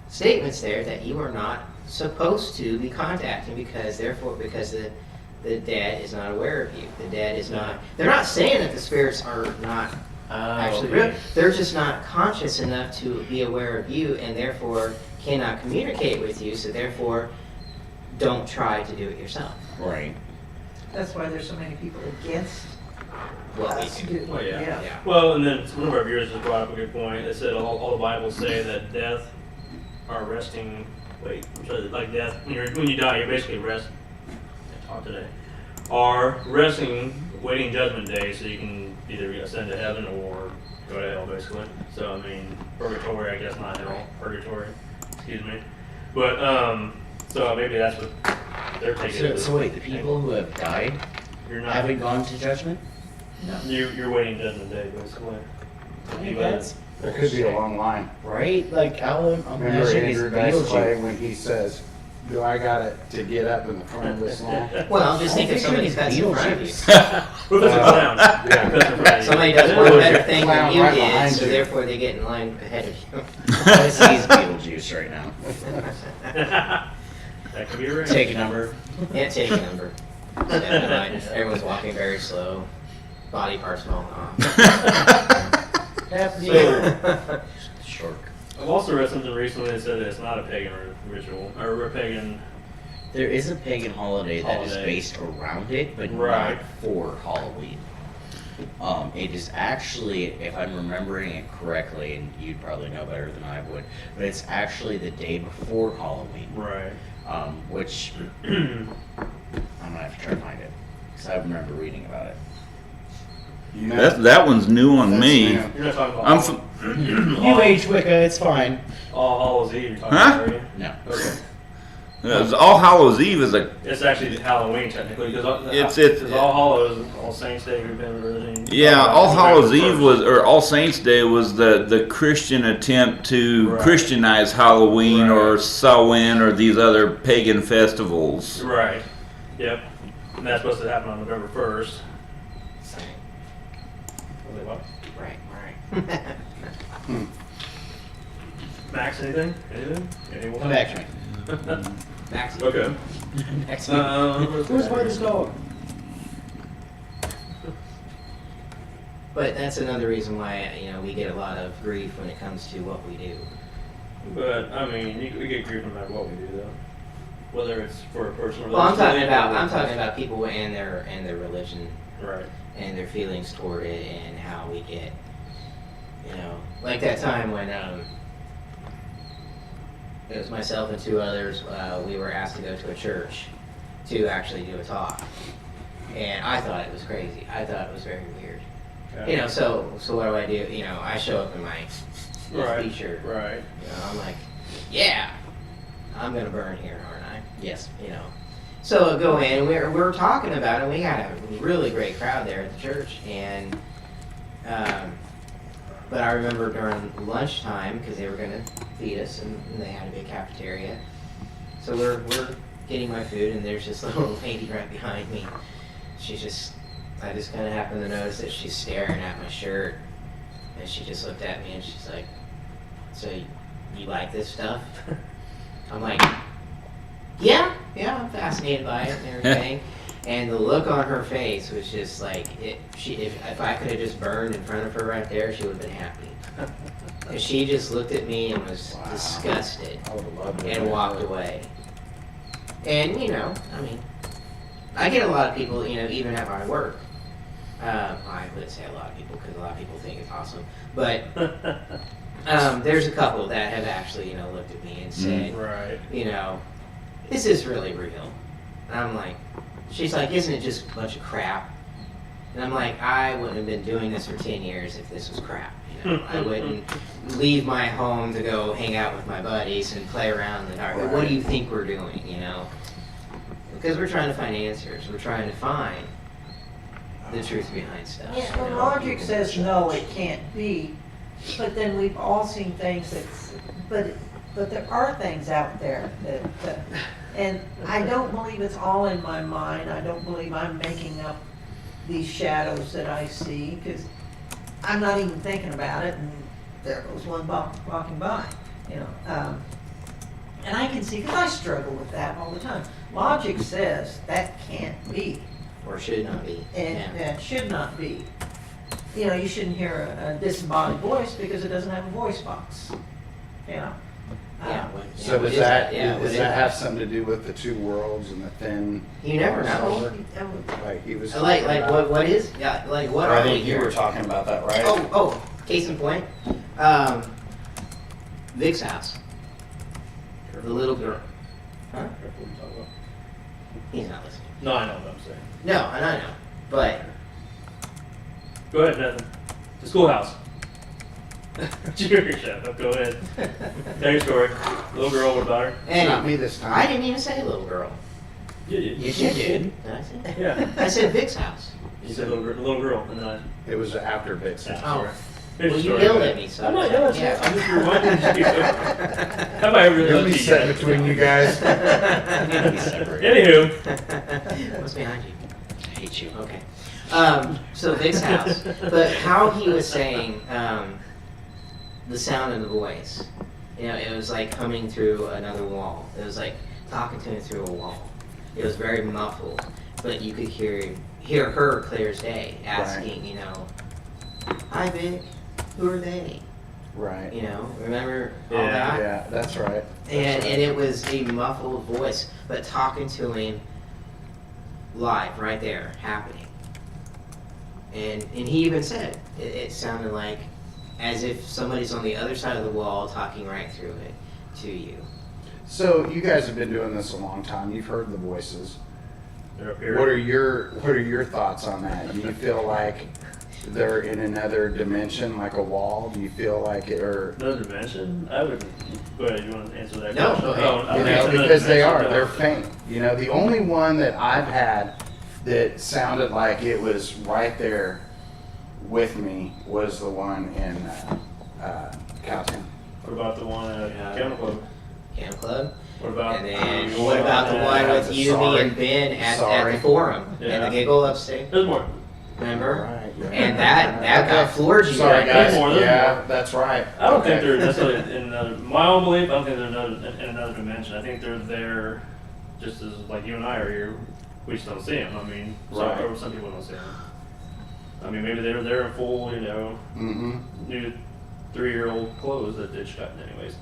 statements there that you are not supposed to be contacting because the dead is not aware of you. The dead is not. They're not saying that the spirits are not actually real. They're just not conscious enough to be aware of you, and therefore cannot communicate with you. So therefore, don't try to do it yourself. Right. That's why there's so many people against us. Oh yeah. Yeah. Well, and then one of our viewers just brought up a good point. They said all the Bibles say that death are resting. Like death when you die, you're basically rest. I talked today. Are resting, waiting judgment day, so you can either ascend to heaven or go to hell, basically. So I mean, purgatory, I guess not hell, purgatory. Excuse me. But so maybe that's what they're taking. So wait, the people who have died You're not. haven't gone to judgment? You're waiting judgment day, basically. You That's There could be a long line. right. Like I'll Remember imagine it's Andrew Dice Clay Beetlejuice. when he says, "Do I got it to get up in the front of this line?" Well, just think I'm if somebody's picturing that's in front of you. Beetlejuice. Well, that's a clown. Yeah. That's a clown. Somebody does one better thing than Clown you right did, behind so you. therefore they get in line ahead of you. I see he's Beetlejuice right now. That could be right. Take a number. Yeah, take a number. Stepping by, everyone's walking very slow, body parts falling off. Shark. I've also read something recently that said that it's not a pagan ritual or a pagan. There is a pagan holiday that is Holiday. based around it, but Right. not for Halloween. It is actually, if I'm remembering it correctly, and you'd probably know better than I would, but it's actually the day before Halloween. Right. Which I'm gonna have to try to find it because I remember reading about it. You know, That one's new on that's me. new. You're not talking about I'm New Age Wicca, it's fine. All Hallows Eve. You're talking Huh? about, are you? No. Okay. All Hallows Eve is a It's actually Halloween technically because It's- All Hallows, All Saints Day, remember everything. yeah. All Hallows Eve first. was, or All Saints Day was the Christian attempt to Right. Christianize Halloween Right. or Samhain or these other pagan festivals. Right. Yep. And that's supposed to happen on November 1st. Wait, what? Right. Max, anything? Anything? Anyone? Come back to me. Max. Okay. Next Who's by this dog? But that's another reason why we get a lot of grief when it comes to what we do. But I mean, we get grief no matter what we do, though. Whether it's for a personal. Well, I'm talking relationship or- about people and their religion Right. and their feelings toward it and how we get, like that time when it was myself and two others. We were asked to go to a church to actually do a talk, and I thought it was crazy. I thought it was very weird. Yeah. So what do? I show up in my Right. t-shirt. Right. I'm like, yeah, I'm gonna burn here, aren't I? Yes. So I go in, we're talking about it. We got a really great crowd there at the church, and but I remember during lunchtime because they were gonna feed us, and they had a big cafeteria. So we're getting my food, and there's this little lady right behind me. I just kind of happened to notice that she's staring at my shirt, and she just looked at me and she's like, "So you like this stuff?" I'm like, yeah, I'm fascinated by it and everything. And the look on her face was just like, if I could have just burned in front of her right there, she would have been happy. And she just looked at me and was disgusted I would have loved it. and walked away. And I get a lot of people, even at my work. I wouldn't say a lot of people because a lot of people think it's awesome, but there's a couple that have actually, looked at me and said, Right. this is really real. And I'm like, she's like, isn't it just a bunch of crap? And I'm like, I wouldn't have been doing this for 10 years if this was crap. I wouldn't leave my home to go hang out with my buddies and play around in the dark. Like, what do you think we're doing, Because we're trying to find answers. We're trying to find the truth behind stuff. Yeah, well, logic says no, it can't be, but then we've all seen things but there are things out there that, and I don't believe it's all in my mind. I don't believe I'm making up these shadows that I see, because I'm not even thinking about it, and there goes one walking by, and I can see, because I struggle with that all the time. Logic says that can't be. Or should not be. And that should not be. You shouldn't hear a disembodied voice because it doesn't have a voice box. Yeah. So what does is that Yeah, what does is that have something to do with the two worlds and the thin? You never know. Like he was. Like talking about? what is? Yeah, like what I are we think you here? were talking about that, right? Oh, case in point, Vic's house. The little girl. Huh? Careful what you talk about. He's not listening. No, I know what I'm saying. No, and I know, but Go ahead, Nathan. The schoolhouse. Cheers, Chef. Go ahead. Tell your story. Little girl, what about her? It's and not me this time. I didn't even say little girl. You did. You did. Did I say? Yeah. I said Vic's house. You said little girl, and then I. It was after Vic's house. Oh. Finish Well, the you story. yelled at me, so I'm not yelling. yeah. I'm just reminding you. Have I ever Let yelled me at sit you? between you guys. Anywho. What's behind you? I hate you. Okay. So Vic's house. But how he was saying the sound of the voice, it was like coming through another wall. It was like talking to him through a wall. It was very muffled. but you could hear her clear as day asking, you know, "Hi, Vic, who are they?" Right. You know, remember all Yeah. that? Yeah, that's right. And it was a muffled voice, but talking to him live, right there, happening. And he even said it sounded like as if somebody's on the other side of the wall talking right through it to you. So you guys have been doing this a long time. You've heard the voices. They're up here. What are your thoughts on that? Do you feel like they're in another dimension, like a wall? Do you feel like it, or Another dimension? I would. Go ahead. You want to answer that No, question? go ahead. I you would answer know, another because they dimension, are. no. They're faint. You know, the only one that I've had that sounded like it was right there with me was the one in Cowtown. What about the one at Yeah. Camel Club? Cam Club. What about? And then what about the one with you, me, and Ben at the forum and Yeah. the giggle upstate? There's more. Remember? Right. Yeah. And that got floored you. Sorry, right guys. there. More than Yeah, that's right. I don't Okay. think they're necessarily in another. My own belief, I don't think they're in another dimension. I think they're there, just as like you and I are here. We just don't see them. I mean, Right. some people don't see them. I mean, maybe they're there in full, you know, Mm-hmm. new 3-year-old clothes that they just got. Anyways,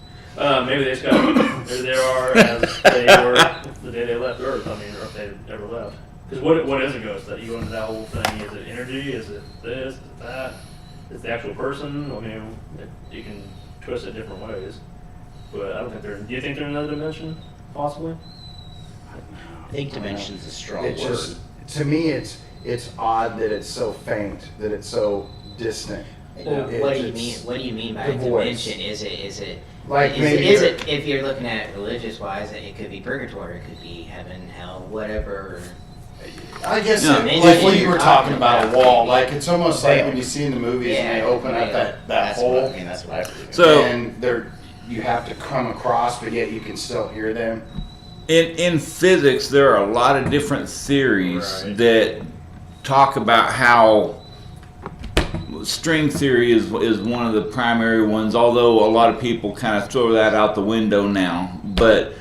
maybe they just got. There they are as they were the day they left Earth. I mean, or if they ever left. Because what is a ghost? That you go into that whole thing. Is it energy? Is it this? Is it that? Is it the actual person? I mean, you can twist it different ways. But I don't think they're. Do you think they're in another dimension? Possibly. I think dimension's a strong It word. just, to me, it's odd that it's so faint, that it's so distant. Well, It- what do you it's- mean? What do you mean by the voice. dimension? Is it Like is, maybe is you're- it if you're looking at it religious wise? It could be purgatory. It could be heaven, hell, whatever. I guess Yeah. like what you were talking about, a wall. Like it's almost like when you see in the movies and they Yeah. open up that That's hole, what I mean. That's what I believe. So- and you have to come across, but yet you can still hear them. In physics, there are a lot of different theories Right. that talk about how string theory is one of the primary ones. Although a lot of people kind of throw that out the window now, but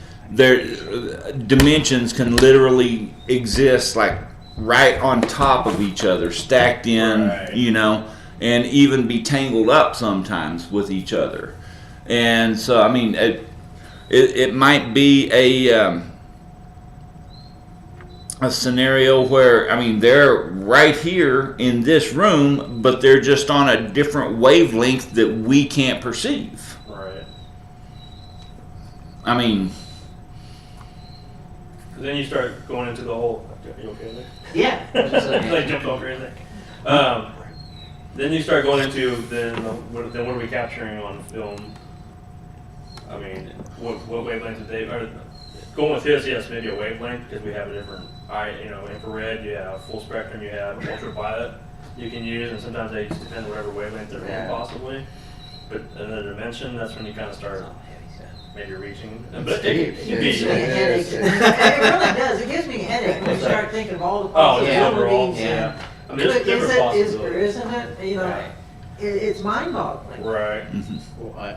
dimensions can literally exist like right on top of each other, stacked in, Right. you know, and even be tangled up sometimes with each other. And so, I mean, it might be a scenario where, I mean, they're right here in this room, but they're just on a different wavelength that we can't perceive. Right. I mean, Then you start going into the whole. Are you okay there? Yeah. I'm just looking at Like it. jumped over anything. Then you start going into then what are we capturing on film? I mean, what wavelength did they are going with his? Yes, maybe a wavelength because we have a different infrared. You have full spectrum. You have ultraviolet. You can use, and sometimes they just depend on whatever wavelength they're Yeah. in possibly. But another dimension, that's when you kind of start Oh, heavy stuff. maybe reaching. It's But deep. it can be. Gives me a headache. It really does. It gives me a headache when you start thinking of all the Oh, just Yeah. overall. possibilities. Yeah. I mean, But there's is different it, is, or possibilities. isn't it? You know, Right. it's mind-boggling. Right.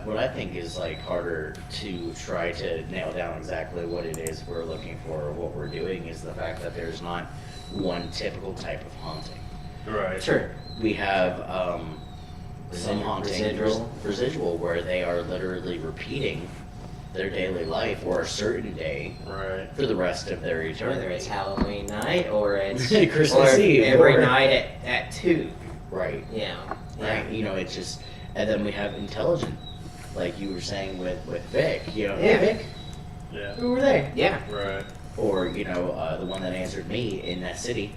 What I think is like harder to try to nail down exactly what it is we're looking for or what we're doing is the fact that there's not one typical type of haunting. Right. Sure. We have some haunting Residual. residual where they are literally repeating their daily life or a certain day Right. for the rest of their eternity. Whether it's Halloween night or it's Christmas or Eve, every or- night at 2. Right. Yeah. Right. You know, it's just, and then we have intelligent, like you were saying with Vic. You know, Yeah. hey Vic, Yeah. who were they? Yeah. Right. Or you know, the one that answered me in that city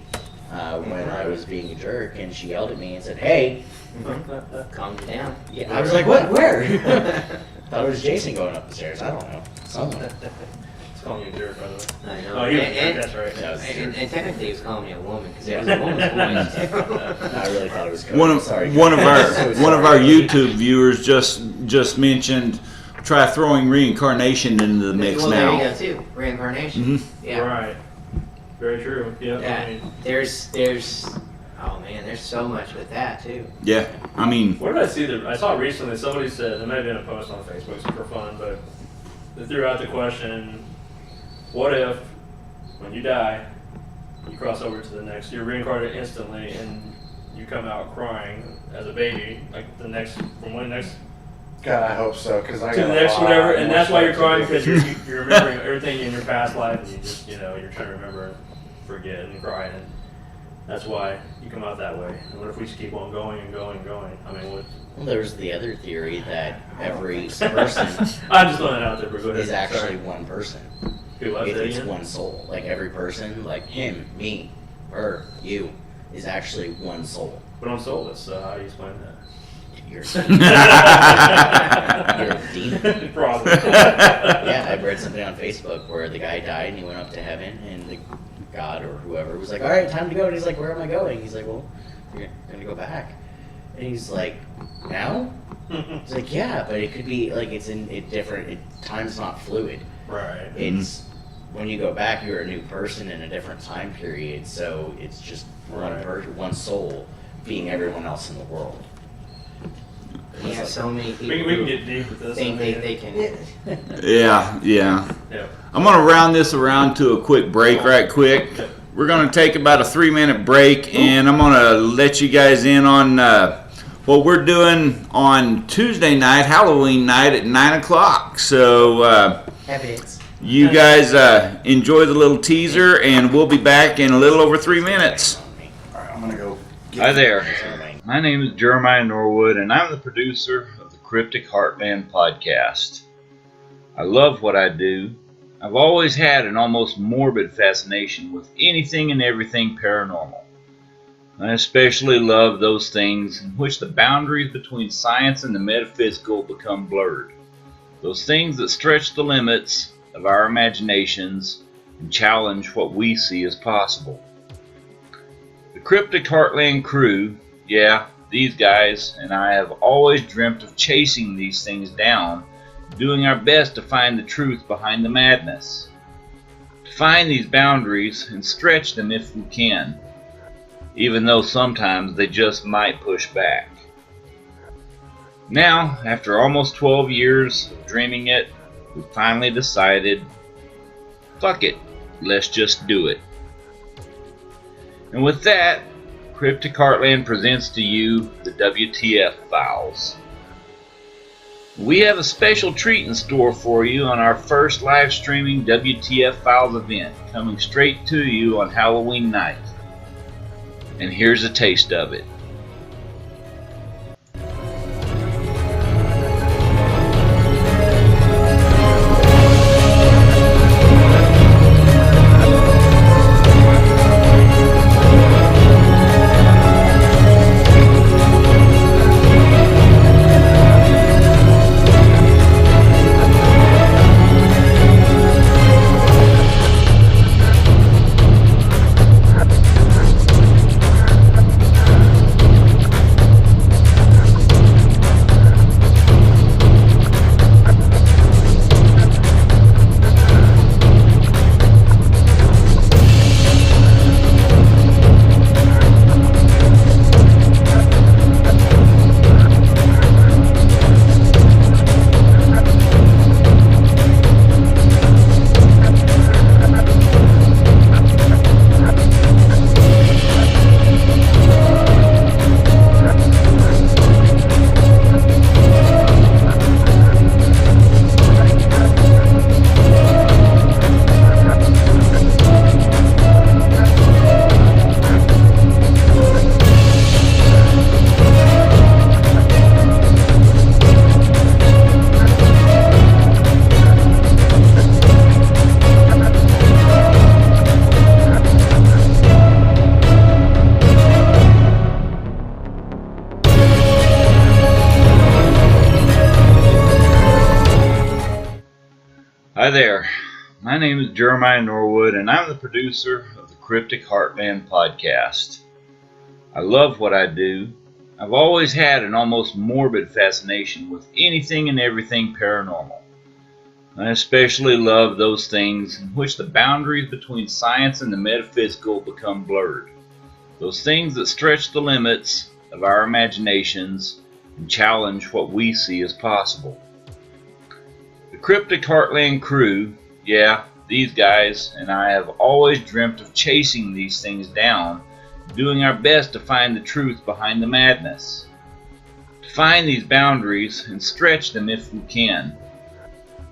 when I was being a jerk, and she yelled at me and said, "Hey." Calm you down. Yeah, I was like, "What? Where?" Thought it was Jason going up the stairs. I don't know. Someone. It's calling you a jerk, by the way. I know. Oh, you and, that's right. That was and technically he was calling me a woman because it was a woman's voice. I really thought it was. Cody. one of Sorry, one of Cody. our So one of sorry. our YouTube viewers just mentioned try throwing reincarnation into the mix Well, now. there you go too. Reincarnation. Mhm. Yeah. Right. Very true. Yeah. Yeah. I mean, There's oh man, there's so much with that too. Yeah, I mean, where did I see that? I saw recently somebody said, it may have been a post on Facebook for fun, but they threw out the question, what if when you die, you cross over to the next. You're reincarnated instantly, and you come out crying as a baby, like from one next God, I hope so, because I to got the a next lot whatever, and more that's why you're stuff crying to do. because you're remembering everything in your past life, and you just you're trying to remember, and forget, and crying. And that's why you come out that way. And what if we just keep on going and going and going? I mean, what? Well, there's the other theory that every person I'm just throwing it out there, but go ahead. is actually Sorry. one person. Who left it It's again? one soul. Like every person, like him, me, her, you, is actually one soul. But I'm soulless, so how do you explain that? You're, you're a demon. Probably. Yeah, I read something on Facebook where the guy died and he went up to heaven, and the God or whoever was like, "All right, time to go." And he's like, "Where am I going?" He's like, "Well, you're gonna go back." And he's like, "Now?" He's like, "Yeah, but it could be like it's in it different. Time's not fluid. Right. It's when you go back, you're a new person in a different time period. So it's just one soul being everyone else in the world." Yeah, so many people We can get deep with this. think they can. Yeah. Yeah. I'm going to round this around to a quick break right quick. We're going to take about a 3-minute break, and I'm going to let you guys in on what we're doing on Tuesday night, Halloween night at 9 o'clock. So Evidence. you guys enjoy the little teaser, and we'll be back in a little over 3 minutes. All right, I'm going to go. Hi there. My name is Jeremiah Norwood, and I'm the producer of the Cryptic Heartland podcast. I love what I do. I've always had an almost morbid fascination with anything and everything paranormal. I especially love those things in which the boundaries between science and the metaphysical become blurred. Those things that stretch the limits of our imaginations and challenge what we see as possible. The Cryptic Heartland crew, yeah, these guys and I have always dreamt of chasing these things down, doing our best to find the truth behind the madness. To find these boundaries and stretch them if we can, even though sometimes they just might push back. Now, after almost 12 years of dreaming it, we finally decided, fuck it, let's just do it. And with that, Cryptic Heartland presents to you the WTF Files. We have a special treat in store for you on our first live streaming WTF Files event, coming straight to you on Halloween night. And here's a taste of it. Hi there, my name is Jeremiah Norwood, and I'm the producer of the Cryptic Heartland podcast. I love what I do. I've always had an almost morbid fascination with anything and everything paranormal. I especially love those things in which the boundaries between science and the metaphysical become blurred. Those things that stretch the limits of our imaginations and challenge what we see as possible. The Cryptic Heartland crew, yeah, These guys and I have always dreamt of chasing these things down, doing our best to find the truth behind the madness. To find these boundaries and stretch them if we can,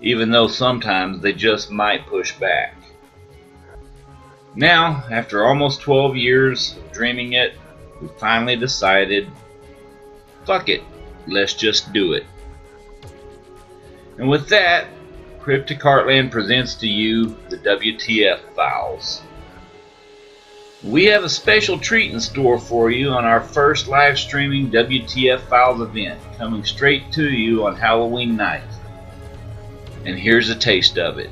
even though sometimes they just might push back. Now, after almost 12 years of dreaming it, we finally decided, fuck it, let's just do it. And with that, Cryptic Heartland presents to you the WTF Files. We have a special treat in store for you on our first live streaming WTF Files event, coming straight to you on Halloween night. And here's a taste of it.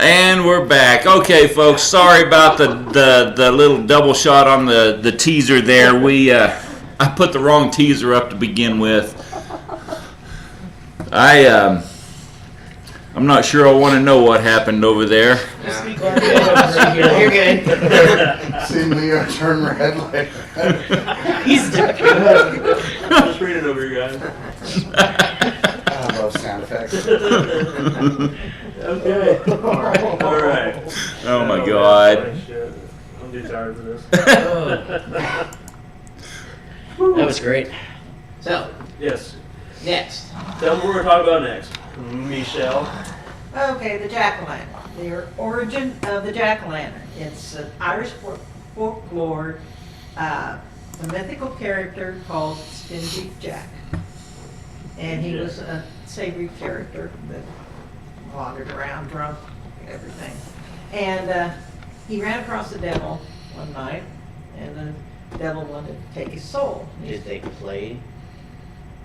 And we're back. Okay, folks. Sorry about the little double shot on the teaser there. I put the wrong teaser up to begin with. I'm not sure I want to know what happened over there. You're good. See Leo turn red like He's ducking. Just read it over, you guys. I love sound effects. Okay. All right. Oh my God. Shit. I'm too tired for this. That was great. So, Yes. next. Tell me what we're going to talk about next. Michelle. Okay, the jack-o'-lantern. The origin of the jack-o'-lantern. It's an Irish folklore, a mythical character called Stingy Jack. And he was a savory character that wandered around drunk and everything. And he ran across the devil one night, and the devil wanted to take his soul. Did they play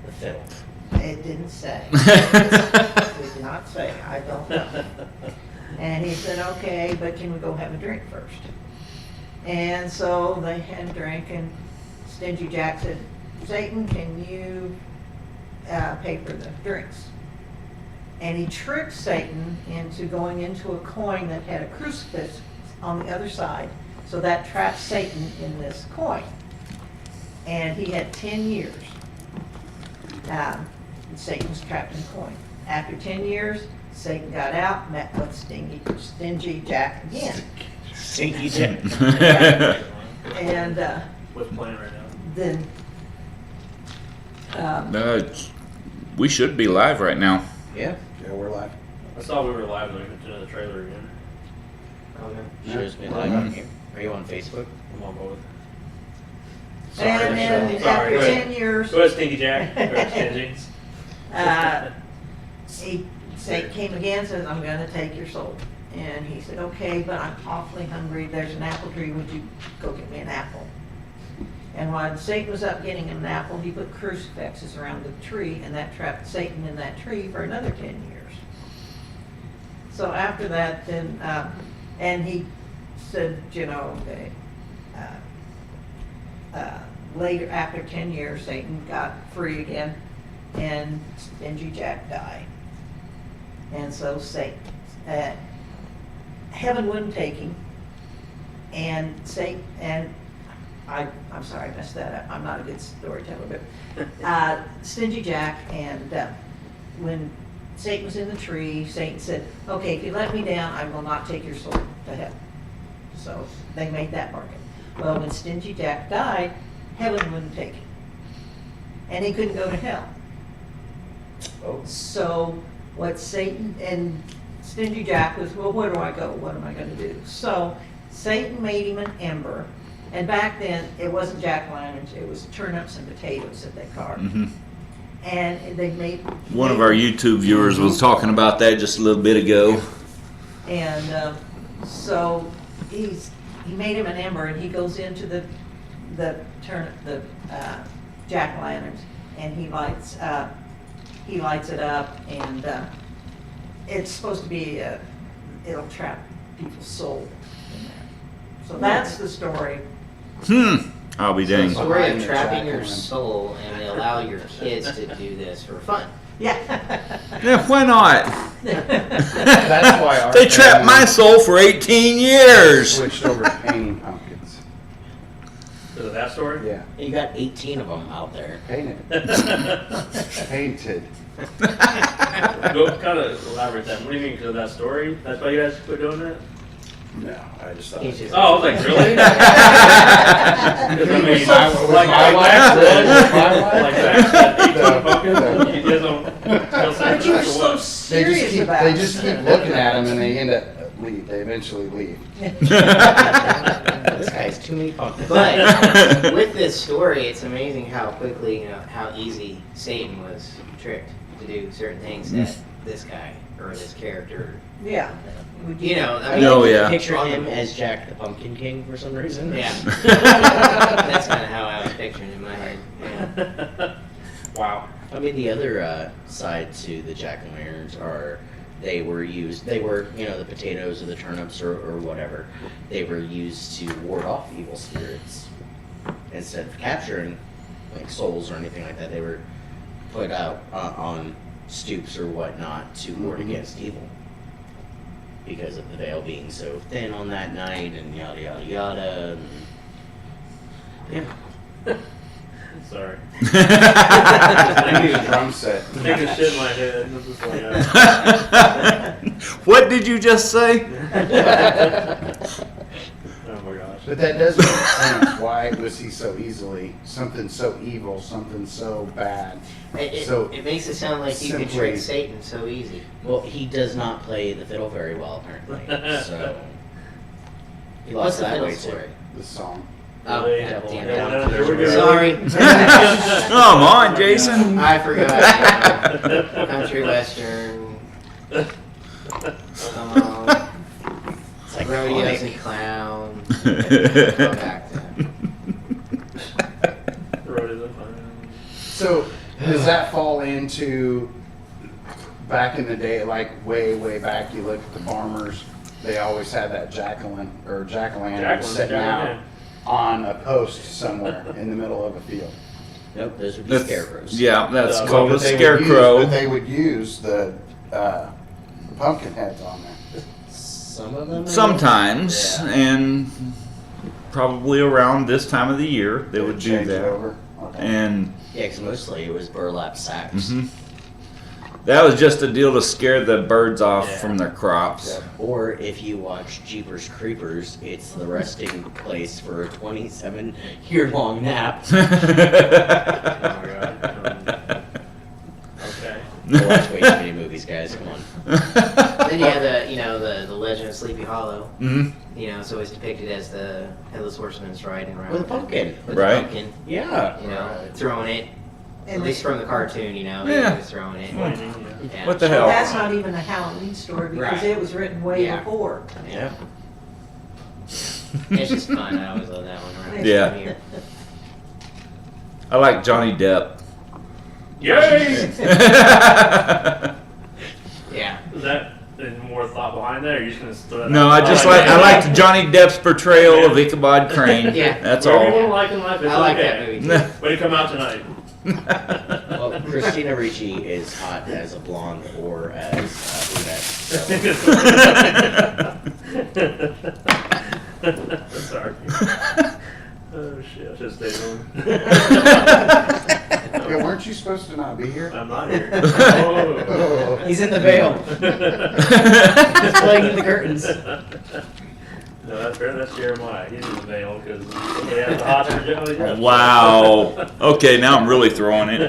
the fiddle? It didn't say. It did not say. I don't know. And he said, okay, but can we go have a drink first? And so they had a drink, and Stingy Jack said, Satan, can you pay for the drinks? And he tricked Satan into going into a coin that had a crucifix on the other side. So that trapped Satan in this coin. And he had 10 years. Satan's trapped in the coin. After 10 years, Satan got out, met with Stingy Jack again. Stinky Jack. And What's playing right now? then We should be live right now. Yeah. Yeah, we're live. I saw we were live and I went to the trailer again. Shows me live on here. Are you on Facebook? I'm on both. and then Sorry, after go ahead. 10 years, Go ahead, Stinky Jack. Or Stingy. Satan came again, says, I'm going to take your soul. And he said, okay, but I'm awfully hungry. There's an apple tree. Would you go get me an apple? And while Satan was up getting him an apple, he put crucifixes around the tree, and that trapped Satan in that tree for another 10 years. So after that, then, and he said, you know, later, after 10 years, Satan got free again, and Stingy Jack died. And so Satan, heaven wouldn't take him, and Satan, and I'm sorry, I messed that up. I'm not a good storyteller, but Stingy Jack, and when Satan was in the tree, Satan said, okay, if you let me down, I will not take your soul to heaven. So they made that bargain. Well, when Stingy Jack died, heaven wouldn't take him. And he couldn't go to hell. Oh. So what Satan and Stingy Jack was, well, where do I go? What am I going to do? So Satan made him an ember. And back then, it wasn't jack-o'-lanterns. It was turnips and potatoes that they carved. Mm-hmm. And they made... One of our YouTube viewers was talking about that just a little bit ago. And so he made him an ember, and he goes into the jack-o'-lanterns, and he lights it up, and it's supposed to be it'll trap people's soul in there. So that's the story. I'll be dang. So story of trapping your soul, and they allow your kids to do this for fun. Yeah. Yeah, why not? That's why our They trapped my family soul for 18 years. switched over to painting pumpkins. Is it that story? Yeah, You got 18 of them out there. painted. Painted. Go kind of elaborate that. What do you mean? Because of that story? That's why you guys quit doing that? No, I just thought. He's just- Oh, I was like, really? Because I mean, My- like my wife Max said- said, my wife- like Max said, 18 The- pumpkins. You guys don't tell But you're Santa so what? They serious just keep about they it. just keep looking at them and they end up leave. They eventually leave. This guy's too many pumpkins. But with this story, it's amazing how quickly, how easy Satan was tricked to do certain things that this guy or this character, Yeah. Would I mean, No, yeah. Picture on him the- as Jack the Pumpkin King for some reason. Yeah. That's kind of how I was picturing in my head. Yeah. Wow. I mean, the other side to the jack-o'-lanterns are they were, the potatoes or the turnips or whatever. They were used to ward off evil spirits. Instead of capturing, like, souls or anything like that, they were put out on stoops or whatnot to ward against evil. Because of the veil being so thin on that night and yada yada yada. And, yeah. Sorry. I need a drum set. Taking shit in my head. I'm just like, What did you just say? oh my gosh. But that does make sense. Why was he so easily something so evil, something so bad? So It makes it sound like you could simply- trick Satan so easy. Well, he does not play the fiddle very well, apparently. So he What's lost the that fiddle way story? too. the song. Oh, Really? yeah, Devil damn in it. Town. There we go. Sorry. Come on, Jason. I forgot. Country western. Come on. It's like Rodeos comic. and clowns. Go back to Road is a fun. So does that fall into back in the day, like way back? You look at the farmers; they always had that jack-o'-lantern sitting out on a post somewhere in the middle of a field. Nope, those would be That's- scarecrows. Yeah, that's But called a But they would scarecrow. but they would use the pumpkin heads on there. Some of them. I Sometimes, guess. and probably around this time of the year, they would do change it that. over. Okay. And Yeah, because mostly it was burlap sacks. that was just a deal to scare the birds off Yeah. from their crops. Yeah. Or if you watch Jeepers Creepers, it's the resting place for a 27-year-long nap. Oh my god. Okay. I watch way too many movies, guys. Come on. Then you have the Legend of Sleepy Hollow. Mhm. It's always depicted as the headless horseman's riding around With a pumpkin. with Right. a pumpkin. Yeah. Throwing it, At least from the cartoon, you know, Yeah. he was throwing it. Pointing, yeah. Yeah. What the Well, hell? that's not even a Halloween story because Right. it was written way Yeah. before. Yeah. It's just fun. I always love that one. Right? Yeah. I like Johnny Depp. Yay! Yeah. Is that any more thought behind that, or are you just gonna throw that No, out? I like Johnny Depp's portrayal of Ichabod Crane. Yeah. That's Whatever you all. want to like in life, it's I like okay. that movie. Way to come out tonight. Well, Christina Ricci is hot as a blonde or as a brunette. So. Sorry. Oh shit! I should stay home. Yeah, weren't you supposed to not be here? I'm not here. Oh. He's in the veil. He's playing in the curtains. No, that's fair. That's Jeremiah. He's in the veil because somebody has the hots for Johnny Depp. Wow. Okay, now I'm really throwing it.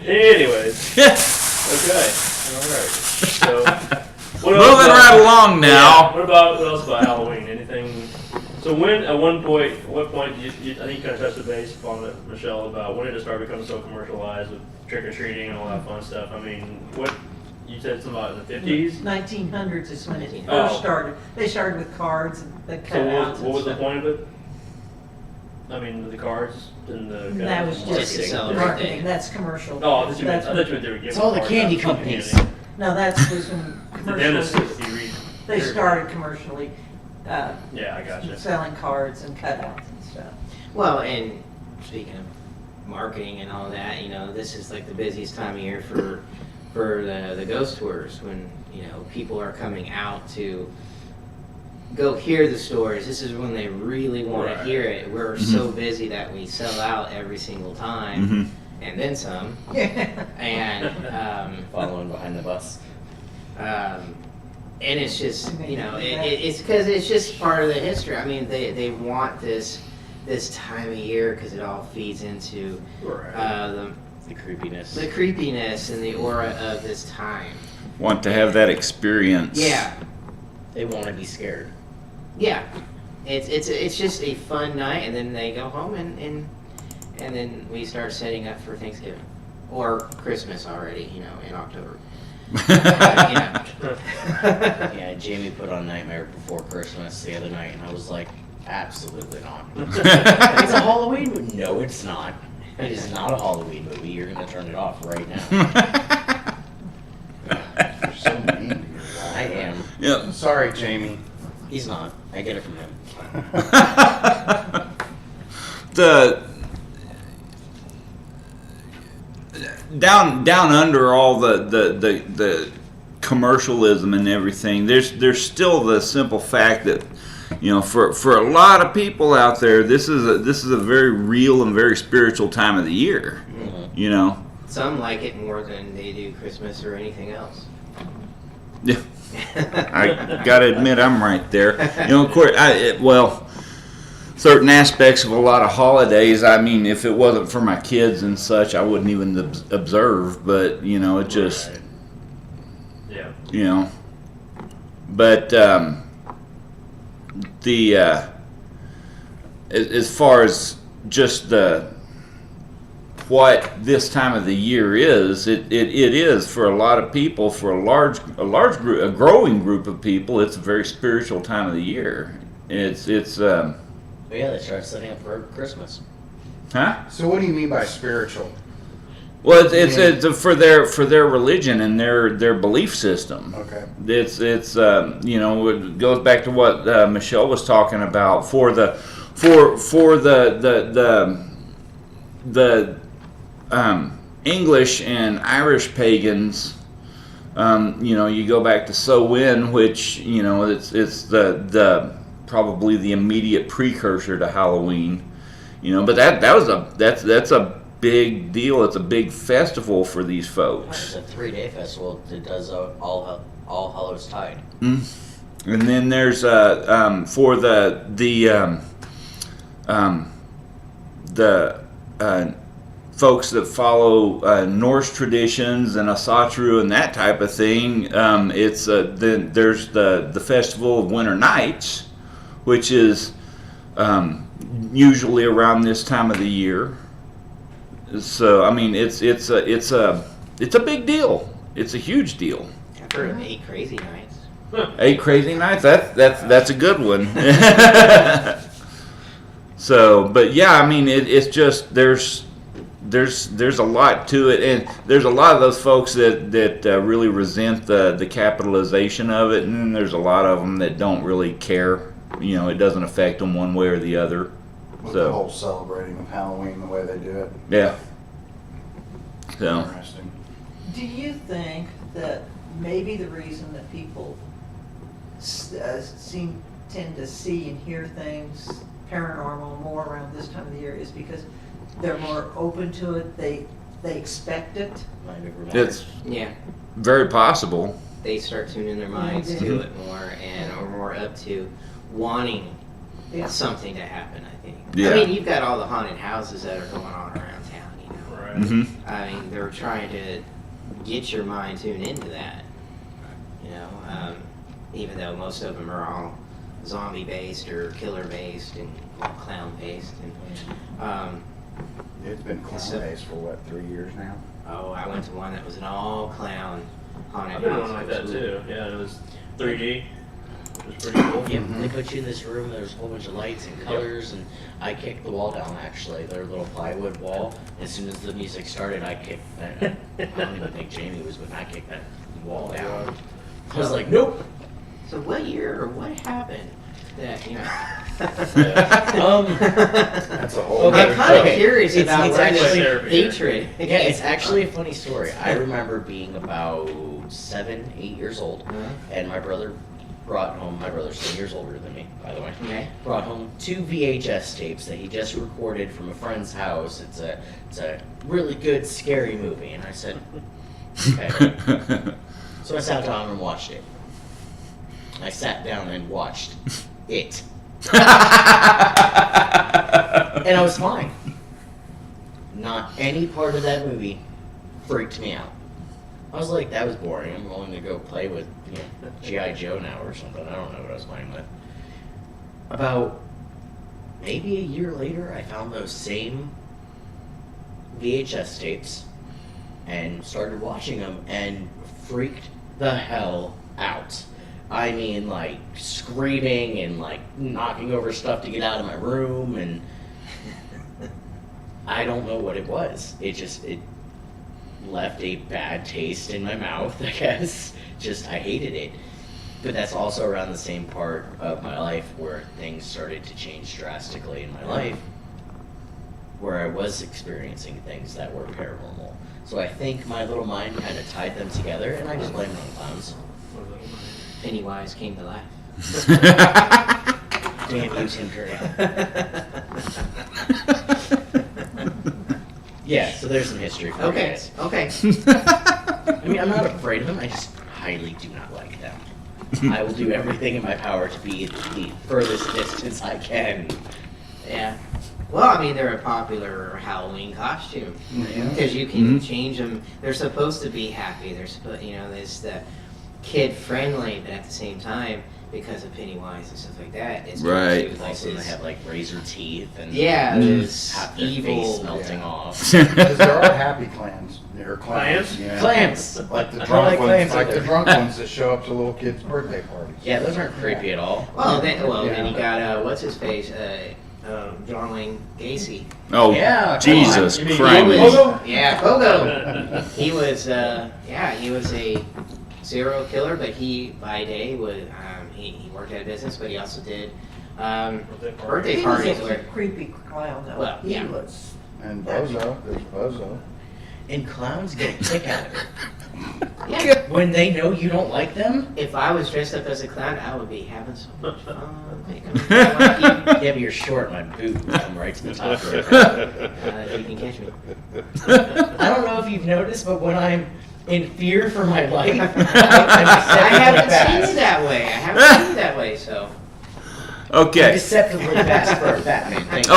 Anyways, okay, all right. So, what else Moving about- right along Yeah, now. what else about Halloween? Anything? So at what point do you I think you kind of touched the base upon it, Michelle, about when did it start becoming so commercialized with trick or treating and all that fun stuff? I mean, you said something about in the 50s. 1900s is when it Oh. first started. They started with cards and the So cutouts what was the and point of it? I mean, the cards and the. stuff. That was Just just to celebrate marketing. it. That's commercial. Oh, I thought you meant That's they were giving It's all the cards candy out to companies. community. No, that's was when The dentist, commercials. you read. They started commercially Yeah, I gotcha. selling cards and cutouts and stuff. Well, and speaking of marketing and all that, you know, this is like the busiest time of year for the ghost tours when, you know, people are coming out to go hear the stories. This is when they really want Right. to hear it. We're so busy that we sell out every single time Mhm. and then some. Yeah. And Following behind the bus. and it's just, you know, it's because it's just part of the history. I mean, they want this time of year because it all feeds into Right. The creepiness. the creepiness and the aura of this time. Want to have that experience. Yeah, They want to be scared. yeah. It's just a fun night, and then they go home and then we start setting up for Thanksgiving or Christmas already. You know, in October. Yeah, Jamie put on Nightmare Before Christmas the other night, and I was like, absolutely not. It's a Halloween movie. No, it's not. It is not a Halloween movie. You're going to turn it off right now. You're so mean to your I am. Yeah. Sorry, Jamie. He's not. I get it from him. The down under all the commercialism and everything, there's still the simple fact that, you know, for a lot of people out there, this is a very real and very spiritual time of the year. Mm-hmm. You know. Some like it more than they do Christmas or anything else. Yeah. I gotta admit, I'm right there. You know, of course, certain aspects of a lot of holidays, I mean, if it wasn't for my kids and such, I wouldn't even observe, but, you know, it just, Right. Yeah. you know. But, as far as just what this time of the year is, it is for a lot of people, for a large group, a growing group of people. It's a very spiritual time of the year. It's But yeah, they started setting up for Christmas. huh? So what do you mean by spiritual? Well, it's for their religion and their belief system. Okay. It's you know, it goes back to what Michelle was talking about for the English and Irish pagans. You know, you go back to Samhain, which, you know, it's the probably the immediate precursor to Halloween. You know, but that's a big deal. It's a big festival for these folks. It's a 3-day festival that does All Hallows Tide. And then there's for the folks that follow Norse traditions and Asatru and that type of thing. It's then there's the Festival of Winter Nights, which is usually around this time of the year. So I mean, it's a big deal. It's a huge deal. I've heard of 8 crazy nights. 8 crazy nights. That's a good one. So, but yeah, I mean, it's just there's a lot to it, and there's a lot of those folks that really resent the capitalization of it, and then there's a lot of them that don't really care. You know, it doesn't affect them one way or the other. With So the whole celebrating of Halloween, the way they do it. yeah. So Interesting. Do you think that maybe the reason that people tend to see and hear things paranormal more around this time of the year is because they're more open to it, they expect it? it's Yeah. very possible. They start tuning their minds Yeah. to it more and are more up to wanting Yeah. something to happen, I think. Yeah. I mean, you've got all the haunted houses that are going on around town, you know. Right. Hmm. I mean, they're trying to get your mind tuned into that, you know, even though most of them are all zombie-based or killer-based and clown-based. And, It's been clown-based for what, 3 years now? oh, I went to one that was an all-clown haunted I've been house. one like It that was- too. Yeah, it was 3D. It was pretty cool. Yep, they put you in this room, there's a whole bunch of lights and colors, and I kicked the wall down actually, their little plywood wall. As soon as the music started, I kicked that. I don't even think Jamie was with me, I kicked that wall down. I was like, nope. So what year or what happened that, you know? That's a whole. Okay, I'm kind of okay. curious It's about where actually- this hatred. Yeah, it's actually a funny story. I remember being about 7, 8 years old, and my brother brought home, my brother's 10 years older than me, by the way, Okay. brought home 2 VHS tapes that he just recorded from a friend's house. It's a really good scary movie, and I said, okay. So I sat down and watched it. I sat down and watched it. And I was fine. Not any part of that movie freaked me out. I was like, that was boring. I'm willing to go play with, you know, G.I. Joe now or something. I don't know what I was playing with. About maybe a year later, I found those same VHS tapes and started watching them and freaked the hell out. I mean, like, screaming and, like, knocking over stuff to get out of my room, and I don't know what it was. It left a bad taste in my mouth, I guess. I hated it. But that's also around the same part of my life where things started to change drastically in my life, where I was experiencing things that were paranormal. So I think my little mind kind of tied them together, and I just blame it on clowns. Pennywise came to life. Damn you, Tim Curry. Yeah, so there's some history for you Okay, guys. okay. I mean, I'm not afraid of them, I just highly do not like them. I will do everything in my power to be the furthest distance I can. Yeah. Well, I mean, they're a popular Halloween costume because you can change them. They're supposed to be happy. They're supposed, you know, there's the kid friendly, but at the same time, because of Pennywise and stuff like that, it's Right. like Also, they this- have like razor teeth and yeah, this half their evil. face melting off. Because there are happy clans. There are clans. Clans? You know? Clams! Like the I drunk like clams ones, like out the there. drunk ones that show up to little kids' birthday parties. Yeah, those aren't creepy at all. Well, then Yeah. you got what's his face, John Wayne Gacy. Oh, Yeah, Jesus come on. Christ. He Pogo? was, yeah, Pogo. He was, he was a serial killer, but he by day would he worked at a business, but he also did birthday He parties was a where. creepy clown, though. Well, He yeah. was. And Bozo, there's Bozo. And clowns get a kick out of it. Yeah. When they know you don't like them, If I was dressed up as a clown, I would be having so much fun. They come around like you. yeah, but you're short, my boot would come right to the top of it. If you can catch me. I don't know if you've noticed, but when I'm in fear for my life, I'm I haven't seen fast. it that way. I haven't seen it that way, so. I'm Okay. deceptively fast for a Batman. Thank you.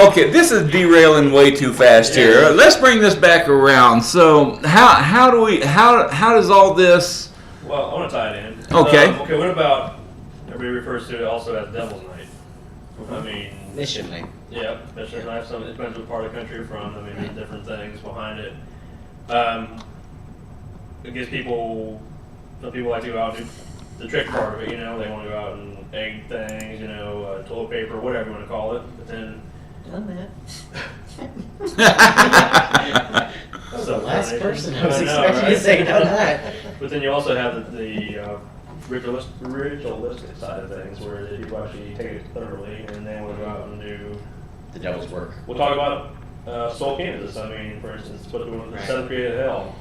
Okay. This is derailing way too fast here. Let's bring this back around. So, how does all this? Well, I want to tie it in. Okay. Okay, what about, everybody refers to it also as Devil's Night. I mean, Mission Lane. Yeah, mission knife. Some it depends what part of the country you're from. I mean, there's different things behind it. It gives people. Some people like to go out and do the trick part of it. You know, they want to go out and egg things. You know, toilet paper, whatever you want to call it. But then. Done that. That was the last person I was I know, expecting right? to say no to that. But then you also have the ritualistic side of things, where the people actually take it thoroughly and they want to go out and do. The devil's work. We'll talk about Soul Kansas. I mean, for instance, put the Right. seventh grade of hell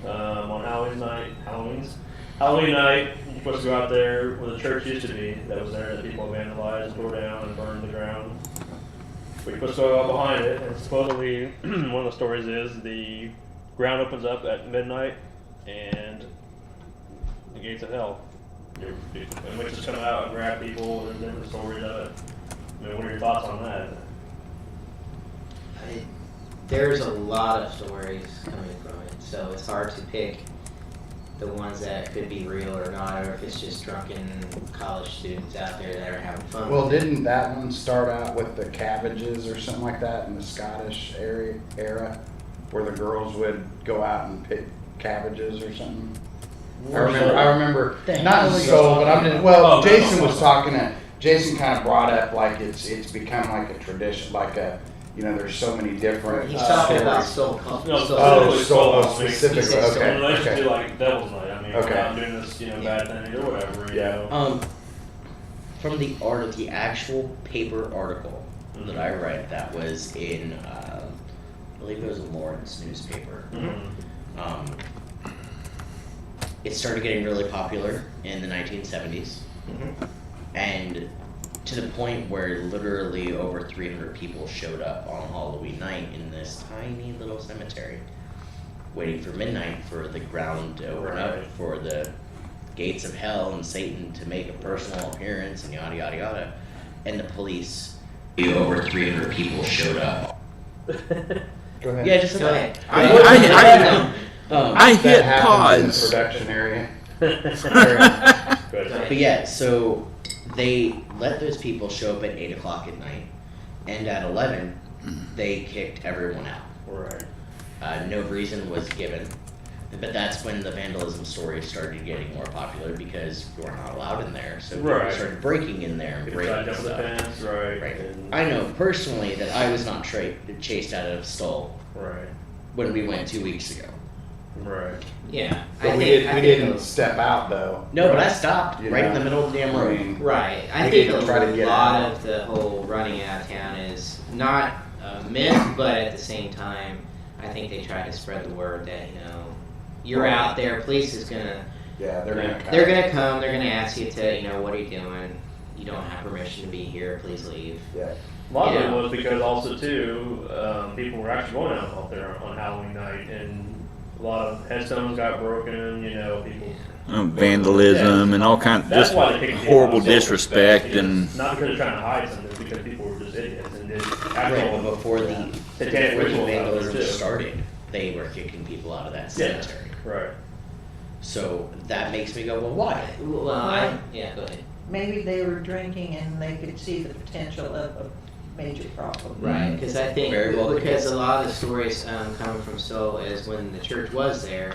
on Halloween night. Halloween night, you're supposed to go out there where the church used to be. That was there that people vandalized, tore down, and burned the ground. But you're supposed to go out behind it, and supposedly one of the stories is the ground opens up at midnight, and the gates of hell. And witches come out and grab people, and different stories of it. I mean, what are your thoughts on that? There's a lot of stories coming from it, so it's hard to pick the ones that could be real or not, or if it's just drunken college students out there that are having fun. Well, didn't that one start out with the cabbages or something like that in the Scottish era, where the girls would go out and pick cabbages or something? I remember, The not hell in are you soul, but I'm talking just, well, about? Jason Oh, no. was talking to, Jason kind of brought up like it's become like a tradition, like a, you know, there's so many different. He's talking about stories. soul No, soul- Oh, Soul, specifically, He said soul. okay, When they used to okay. do like Devil's Night, I mean, Okay. we're not doing this, you know, bad thing or whatever, you Yeah. know. From the actual paper article that I read, that was in, I believe it was a Lawrence newspaper. Mhm. It started getting really popular in the 1970s, and to the point where literally over 300 people showed up on Halloween night in this tiny little cemetery, waiting for midnight for the ground to open up, Right. for the gates of hell and Satan to make a personal appearance, and yada yada yada. And the police, over 300 people showed up. Go ahead. Yeah, just Go ahead. I That hit happens in the pause. production area. Good. But yeah, so they let those people show up at 8 o'clock at night, and at 11, they kicked everyone out. Right. No reason was given, but that's when the vandalism stories started getting more popular because you were not allowed in there, so people Right. started breaking in there and People try to breaking jump the stuff. fence, right. Right. And, I know personally that I was not chased out of Stoll right. when we went 2 weeks ago. Right. Yeah, But we I didn't think step out though. No, but I stopped You right in know, the middle of the damn I road. mean, right. I We think need to a try to get lot out. of the whole running out of town is not a myth, but at the same time, I think they try to spread the word that you're out there. Police is gonna Yeah, they're gonna come. they're gonna come. They're gonna ask you to what are you doing? You don't have permission to be here. Please leave. Yeah. A lot of Yeah. it was because also too, people were actually going out there on Halloween night, and a lot of headstones got broken. You know, people. Vandalism and all kinds of That's just why they picked horrible people up. disrespect It's and not because they're trying to hide something, it's because people were just idiots and did Right, actual but before the satanic rituals out there vandalism too. started, they were kicking people out of that Yeah. cemetery. Right. So that makes me go, well, why? Well, go ahead. Maybe they were drinking and they could see the potential of a major problem. Right, because I think Very well because put. a lot of the stories coming from Seoul is when the church was there.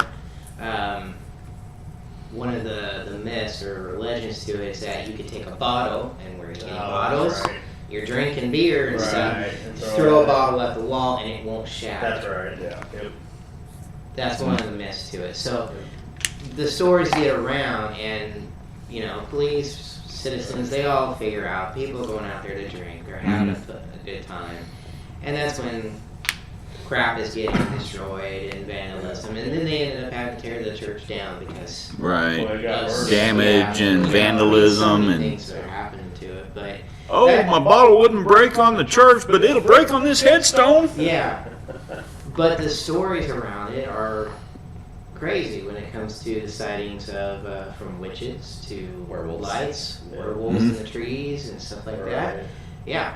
One of the myths or legends to it is that you could take a bottle, and we're getting bottles. Right. You're drinking beer and stuff. Right. And Throw a it- bottle at the wall and it won't shatter. That's right. Yeah. Yep. That's one of the myths to it. So the stories get around, and police, citizens, they all figure out people going out there to drink or having a good time, and that's when crap is getting destroyed and vandalism, and then they ended up having to tear the church down because right Well, it got worse. damage and so vandalism many and things that are happening to it. But oh, my bottle wouldn't break on the church, but it'll break on this headstone. yeah, but the stories around it are crazy when it comes to the sightings of from witches to Werewolves. lights, werewolves in the trees and stuff like that. Right. Yeah.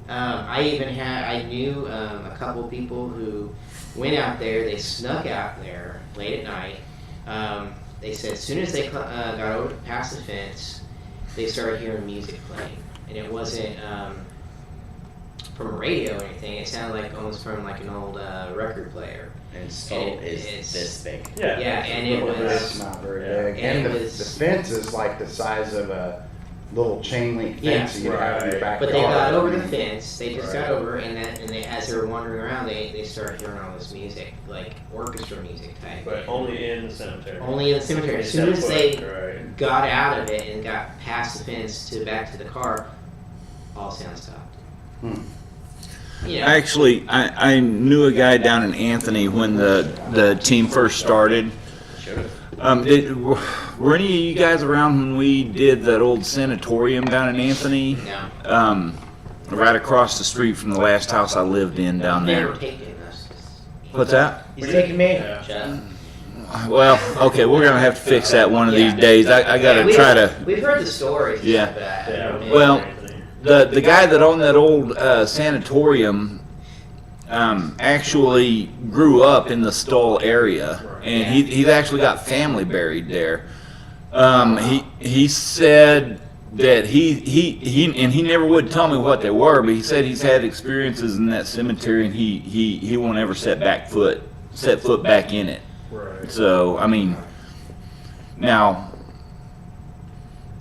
I knew a couple people who went out there. They snuck out there late at night. They said as soon as they got over past the fence, they started hearing music playing, and it wasn't from a radio or anything. It sounded like almost from like an old record player. And Stoll is this big. Yeah. Yeah, and it It's was. not very Yeah. big. And And it the was- fence is like the size of a little chain link Yeah, fence you'd have in your right. backyard. But they got over the fence. They just got Right. over, and they, as they were wandering around, they started hearing all this music, like orchestra music type. But only in the cemetery. Only in the cemetery. As soon as they got out of it and got past the fence to back to the car, all sound stopped. You know, Actually, I knew a guy down in Anthony when the team first started. Were any of you guys around when we did that old sanatorium down in Anthony? no, Right across the street from the last house I lived in down they there. were taking us. What's that? He's taking me. Yeah. Shut up. Well, okay, we're gonna have to fix that one of these days. I gotta Yeah, try to. We've heard the stories. Yeah. But Yeah. Well, the guy that owned that old sanatorium actually grew up in the Stoll area, and he's actually got family buried there. He said that he never would tell me what they were, but he said he's had experiences in that cemetery, and he won't ever set foot back in it. Right. So I mean, now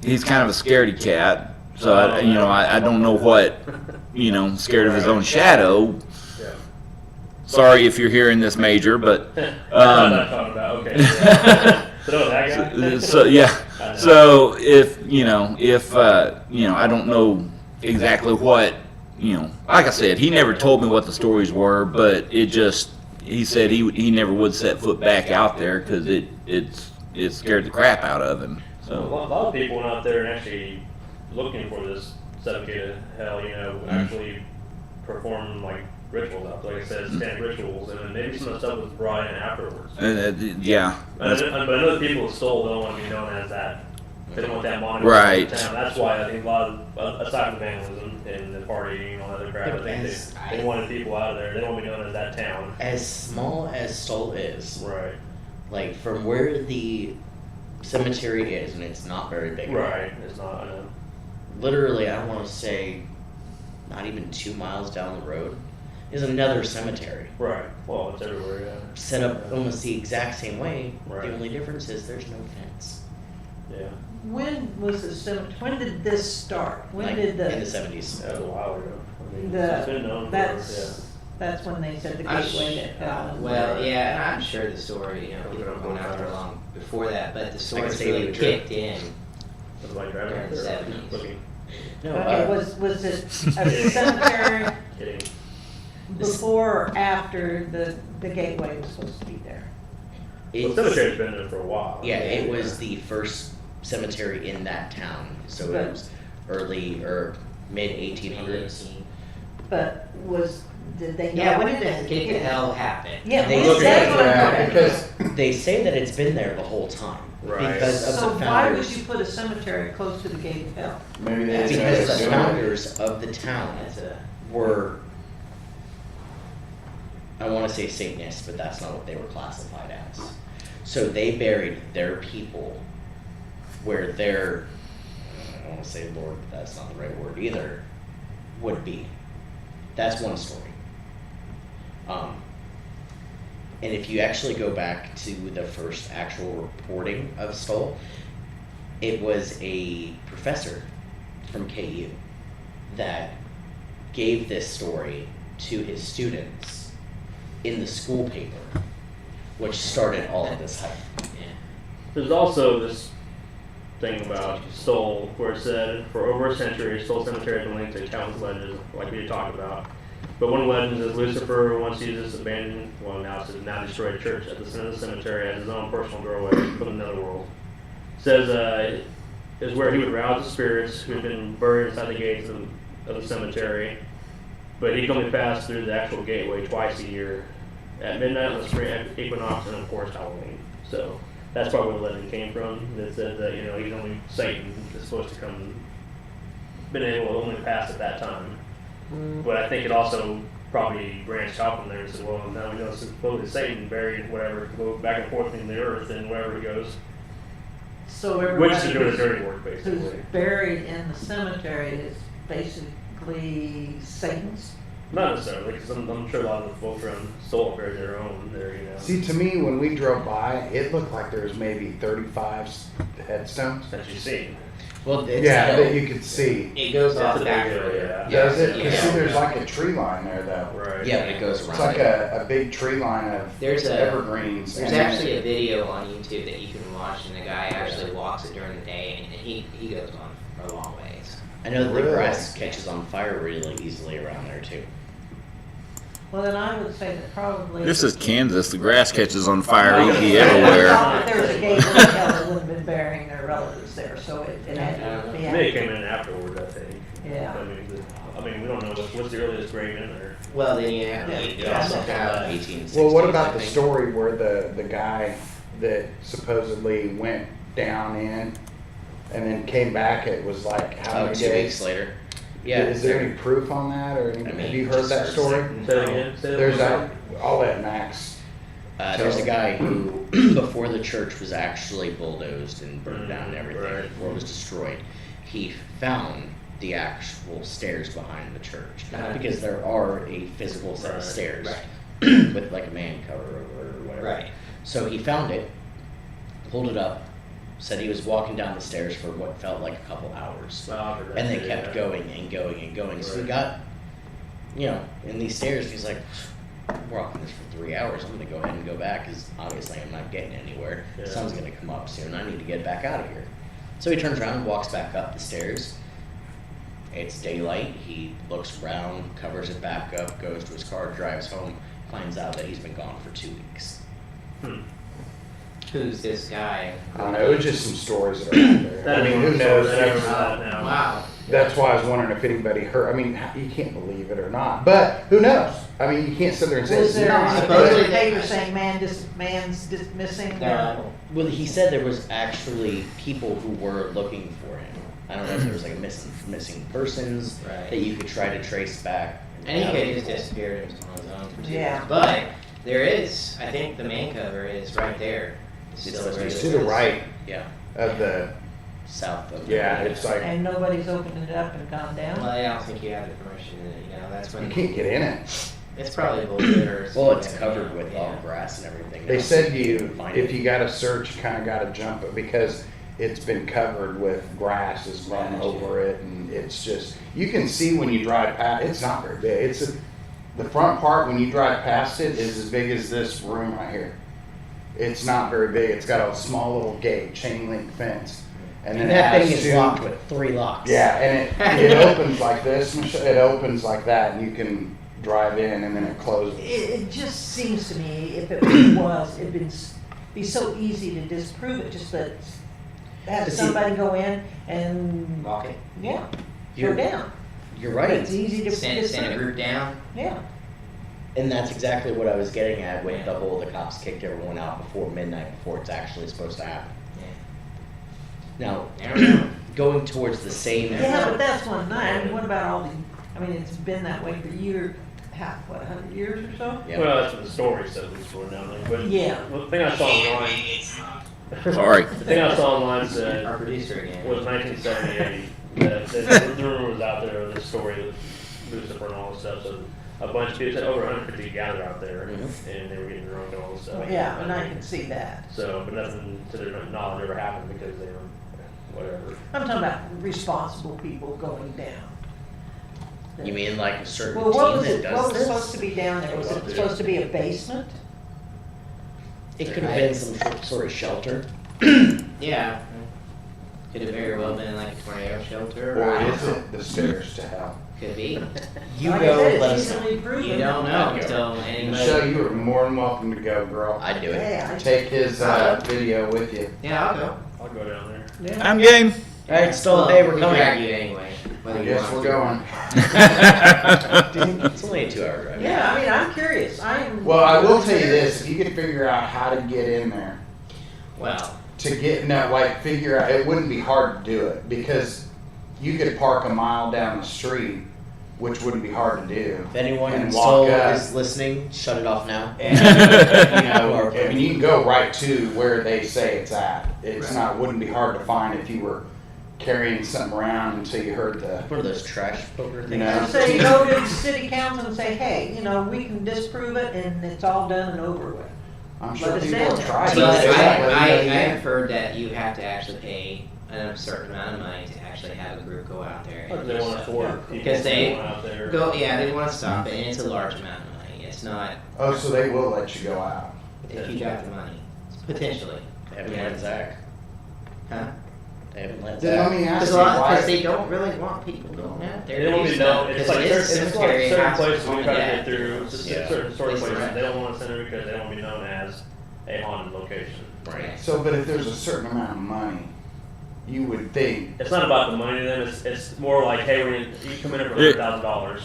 he's kind of a scaredy cat. So I don't know what, scared of his own shadow. Yeah. Sorry if you're hearing this, Major, but That's what I'm talking about. Okay. Yeah. So that guy. so yeah. So if I don't know exactly what, like I said, he never told me what the stories were, but he said he never would set foot back out there because it scared the crap out of him. A So lot of people went out there and actually looking for this 7K to hell, actually perform like rituals out there, like I said, stand rituals, and then maybe some of the stuff was brought in afterwards. yeah, But I know the people at Stoll don't want to be known as that. They don't want that moniker Right. in town. That's why I think a lot of, aside from vandalism and the partying and all that other crap, I think they wanted people out of there. They don't want to be known as that town. As small as Stoll is, Right. like from where the cemetery is, and it's not very big. Right. It's not. I know. Literally, I want to say, not even 2 miles down the road, is another cemetery. Right. Well, it's everywhere. Yeah. Set up almost the exact same way. Right. The only difference is there's no fence. Yeah. When was the cemetery, when did this start? When Like, did in the the, 70s. That was a while ago. I mean, The- it's been known for. that's when they said the I'm gateway to hell? Well, yeah, and I'm sure the story, people have gone out there long before that, but the story can say really they were kicked in. Was like driving During the there, 70s. looking, No, Okay, was it a cemetery kidding. before or after the gateway was supposed to be there? Well, the cemetery's been there for a while. Yeah, it was the first cemetery in that town. So it But- was early or mid 1800s. But did they know? Yeah, when did the kick to hell happen? Yeah, They when look did at they Yeah, know? because They say that it's been there the whole time. Right. Because of So the why would founders. you put a cemetery close to the gate of hell? maybe they didn't know Because they the were doing it. founders of the town That's a, were, I want to say Satanists, but that's not what they were classified as. So they buried their people where their, I don't want to say Lord, but that's not the right word either, would be. That's one story. And if you actually go back to the first actual reporting of Stoll, it was a professor from KU that gave this story to his students in the school paper, which started all of this hype. yeah. There's also this thing about Stoll, where it said, for over a century, Stoll Cemetery has been linked to countless legends, like we talked about. But one legend is Lucifer once used this abandoned, well now it's a now destroyed church at the center of the cemetery as his own personal doorway from the netherworld. It says is where he would rouse the spirits who had been buried inside the gates of the cemetery, but he could only pass through the actual gateway twice a year, at midnight on the spring equinox and of course Halloween. So that's probably where the legend came from. That said that he's only Satan is supposed to come, been able to only pass at that time. But I think it also probably branched out from there and said, well, now we know supposedly Satan buried whatever, go back and forth in the earth and wherever he goes. So Which is everybody doing the dirty work, who's basically. buried in the cemetery is basically Satan's? Not necessarily, because I'm sure a lot of the folks around Seoul buried their own there, you know. See, to me, when we drove by, it looked like there was maybe 35 headstones. That you've seen. Well, it's Yeah, that you could see. It goes That's off a back. big area, Does it? Because Yeah. see, there's like a tree line there, though. Right. yeah, but it goes around. It's like a big tree line of There's a- evergreens. There's and then- actually a video on YouTube that you can watch, and the guy actually walks it during the day, and he goes on for a long ways. I know that the Really? grass catches on fire really easily around there too. Well, then I would say that probably. This is Kansas. The grass catches on fire I easy thought everywhere. that there was a gate where the hell would have been burying their relatives there, so it had to be. Maybe it came in afterward, I think. Yeah. I mean, we don't know what's the earliest grave in there. Well, then you also have 1860s, Well, what about I the think. story where the guy that supposedly went down in and then came back? It was like how Oh, many 2 days? weeks later. Yeah. Is there any proof on that, or any, I mean, have you heard that just story? Say it again. Say it There's again. I'll let Max. There's a guy who, before the church was actually bulldozed and burned down and everything, Right. before it was destroyed, he found the actual stairs behind the church. Not because there are a physical set of Right. stairs Right. with like a man cover or whatever. right. So he found it, pulled it up, said he was walking down the stairs for what felt like a couple hours. Well, I've heard that And they too, kept yeah. going and going and going. So he Right. got, in these stairs, he's like, we're walking this for 3 hours. I'm going to go ahead and go back because obviously I'm not getting anywhere. Yeah. The sun's going to come up soon. I need to get back out of here. So he turns around and walks back up the stairs. It's daylight. He looks around, covers it back up, goes to his car, drives home, finds out that he's been gone for 2 weeks. Who's this guy? I don't know. It was just some stories that are out there. I mean, who knows? That's, Wow. that's why I was wondering if anybody heard. I mean, you can't believe it or not, but who knows? I mean, you can't sit there and say Was it's there not. any Supposedly- paper saying man's missing? Well, he said there was actually people who were looking for him. I don't know if there was like a missing persons Right. that you could try to trace back. And he could have just disappeared on his own for 2 Yeah. years. But there is, I think the main cover is right there. It's Still where It's it to the is. right Yeah, of the. south of. Yeah, it's like And nobody's opened it up and gone Well, down? I don't think you have the permission, that's when. you can't get in it. It's probably bullshit or. Well, it's something, covered with all yeah. grass and everything. They now, said so you, can find if it. you got to search, you kind of got to jump it because it's been covered with grass has grown over it, and it's just you can see when you drive past. It's not very big. The front part when you drive past it is as big as this room right here. It's not very big. It's got a small little gate, chain link fence, and then And it that has thing is two- locked with 3 locks. Yeah, and it opens like this. It opens like that, and you can drive in, and then it closes. It just seems to me, if it was, it'd be so easy to disprove it, just that have But see- somebody go in and, Walk it. yeah, go You're, down. you're But right. it's easy to Send a disprove. group down. Yeah. And that's exactly what I was getting at with the whole the cops kicked everyone out before midnight, before it's actually supposed to happen. Now, I don't know. going towards the same. Yeah, but that's one night. I mean, what about all the, I mean, it's been that way for years, 100 years or so? Yeah. Well, that's what the story says it's going down there. But Yeah. the thing I saw online. Sorry. The thing I saw online Our said producer again. was 1978. that the rumor was out there of this story of Lucifer and all this stuff. So a bunch of people said over 150 gathered out there, and they were getting drunk and all this stuff. Yeah, and I can see that. So, but nothing to their knowledge ever happened because they were whatever. I'm talking about responsible people going down. You mean like a certain Well, what team was that it, does what was this? supposed to be down there? Was it supposed to be a basement? It could have been some sort of shelter. Yeah. Could have very well been like a tornado shelter. Or is it the stairs to hell? Could be. You Like I go, said, let it's us know. easily proven. You don't know I'd go. until anybody. Michelle, you are more than welcome to go, girl. I'd do it. Yeah, Take his video with you. Yeah, I'll go. I'll go down there. yeah. I'm game. All right, still, Well, hey, we're we coming. drag you anyway. Whether I you guess want we're to. going. It's only a 2-hour drive. Yeah, I mean, I'm curious. I'm. Well, I will tell you this: if you could figure out how to get in there, Well, figure out, it wouldn't be hard to do it because you could park a mile down the street, which wouldn't be hard to do. If anyone And in walk Seoul up. is listening, shut it off now. I mean, you can go right to where they say it's at. It's Right. not, wouldn't be hard to find if you were carrying something around until you heard the. One of those trash poker You things. know. So you go to the city council and say, hey, we can disprove it and it's all done and over with. I'm sure But it's people down have there. tried. But to say that, but I you know, have heard that you have to actually pay a certain amount of money to actually have a group go out there. But And they do want to stuff. afford people Because they going out there. they want to stop it, and it's a large amount of money. It's not Oh, so they will let you go out. if you got the money, potentially. They haven't let Zach. Huh? They haven't let Then let Zach. me ask Because you why. they don't really want people going out there. They don't even know. It's like certain has places we its try to own get through. It's just Yeah. certain sort of Places places are- they don't want to send it because they don't want to be known as a haunted location. Right. So, but if there's a certain amount of money, you would think. It's not about the money to them. It's more like, hey, you come in for Yeah. $100,000.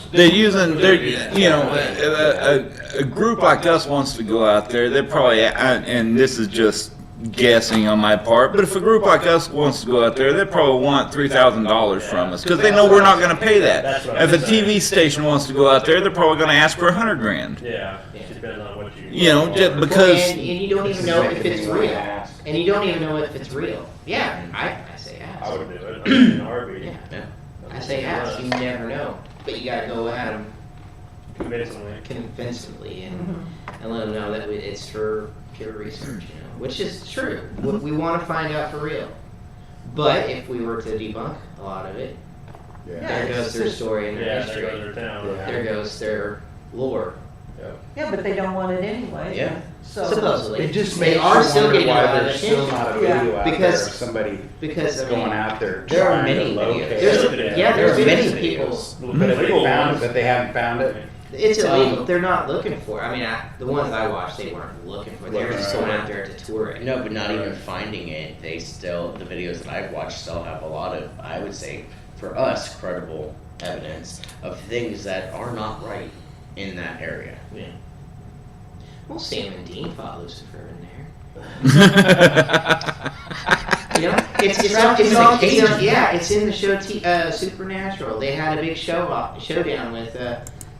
A group like us wants to go out there, they're probably, and this is just guessing on my part, but if a group like us wants to go out there, they probably want $3,000 from us, because they know we're not going to pay that. That's what If I'm a saying. TV station wants to go out there, they're probably going to ask for $100,000. Yeah, it depends on what you. You know, just because. and you don't even know if it's real. Ask. And you don't even know if it's real. Yeah, I say I ask. would do it. I mean, in a heartbeat. Yeah. Yeah. I say ask. You never know, but you gotta go at them Convincingly. convincingly and let them know that it's for pure research, which is true. We want to find out for real. But if we were to debunk a lot of it, Yeah. there goes their story and their Yeah, history. there goes their town. Yeah. There goes their lore. Yeah, but they don't want it anyway. Yeah. So. Supposedly. It just They makes are you still wonder getting a why lot of there's still attention. not a Yeah. video out there Because- of somebody Because I going mean, out there There are trying to many locate. videos. there's There are many many people. But if they Legal found ones. it, but they haven't found it. It's illegal. They're not looking for it. I mean, the ones I watched, they weren't looking for it. They were just going out there to tour it. No, but not even finding it, the videos that I've watched still have a lot of, I would say, for us, credible evidence of things that are not right in that area. Well, Sam and Dean fought Lucifer in there. You know, it's in the show Supernatural. They had a big showdown with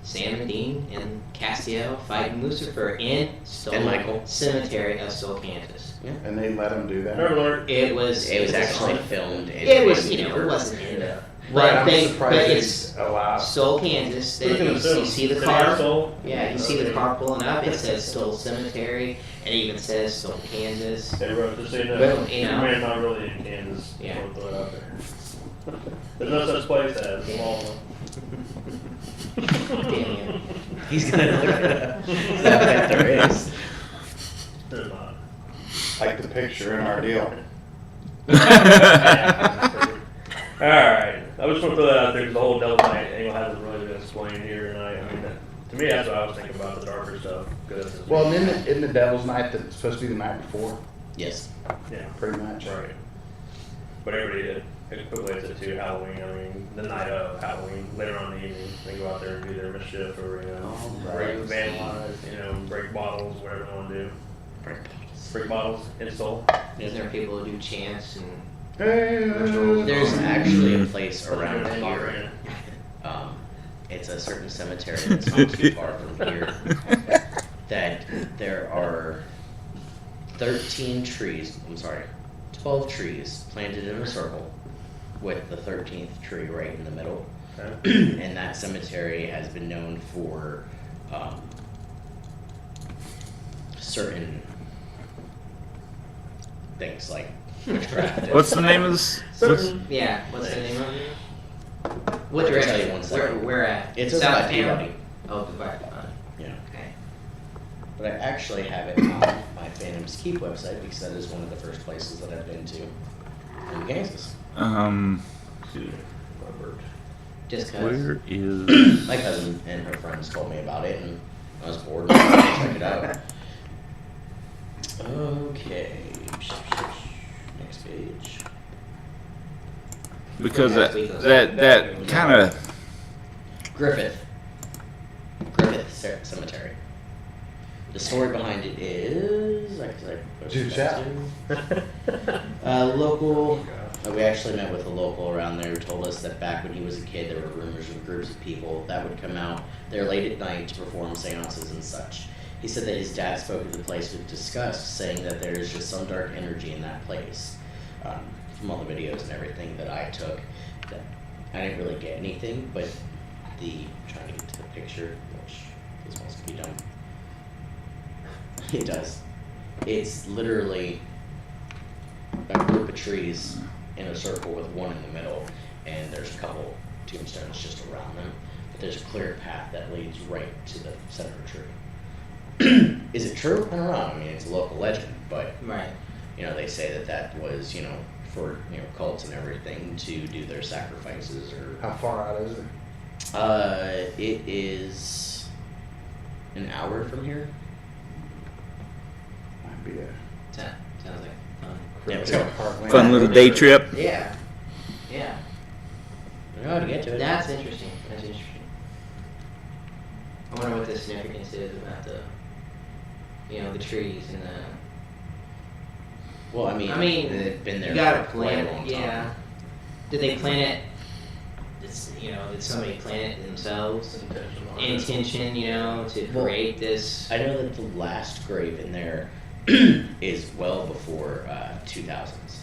Sam and Dean and Castiel fighting Lucifer in And Michael. Cemetery of Soul, Kansas. And they let them do that. Nerd alert. It was actually on- filmed in It was it wasn't in Yeah. Right, I'm but surprised it's they allow. Soul, Kansas. Who's gonna sue You 'em? see the City car. Soul? Yeah, you see the car pulling up. It says Soul Cemetery. It even says Soul, Kansas. They wrote this in. But, you know. Superman's not really in Kansas. Yeah. I'll throw it out there. There's no such place as Walmart. Damn you. He's gonna look it up. I bet there is. There's not. Like the picture in our deal. Alright, I just want to throw that out there because the whole Devil's Night angle hasn't really been explained here tonight. I mean, to me, that's what I was thinking about, the darker stuff. 'Cause this is- Well, in the Devil's Night that's supposed to be the night before, Yes. yeah, pretty much. right. But everybody did. It equates it to Halloween. I mean, the night of Halloween, later on in the evening, they go out there and do their mischief or, break, vandalize, break bottles, whatever they want to do. Break bottles, insult. Isn't there people who do chants and There's actually a place around Put your here. name It's a certain cemetery that's not too far from here. That there are 12 trees planted in a circle with the 13th tree right in the middle. Okay. And that cemetery has been known for certain things like witchcraft. What's the name of this? yeah, what's the name of it? What I can tell you direction? one second. Where at? It's over South by Town? Peabody. Oh, goodbye. Yeah. Okay. But I actually have it on my Phantom's Keep website because that is one of the first places that I've been to in Kansas. Just cause. Where is? My cousin and her friends told me about it, and I was bored and I wanted to check it out. Okay. Next page. Because that kind of. Griffith Cemetery. The story behind it is Do tell. local. We actually met with a local around there who told us that back when he was a kid, there were rumors of groups of people that would come out there late at night to perform seances and such. He said that his dad spoke of the place with disgust, saying that there is just some dark energy in that place. from all the videos and everything that I took, that I didn't really get anything, but trying to get to the picture, which is supposed to be done. It does. It's literally a group of trees in a circle with one in the middle, and there's a couple tombstones just around them. But there's a clear path that leads right to the center of the tree. Is it true? I don't know. I mean, it's a local legend, but Right. they say that was for cults and everything to do their sacrifices or. How far out is it? It is an hour from here. Might be a Sounds like fun. Yeah, let's go. Heartland. Fun little day trip. Yeah. Yeah. I know how to get to it. That's interesting. That's interesting. I wonder what the significance is about the trees and the. Well, I mean, they've been there you gotta for quite a plant long it. time. Yeah. Did they plant it? Did somebody plant it themselves? Intention, to Well, create this. I know that the last grave in there is well before 2000s.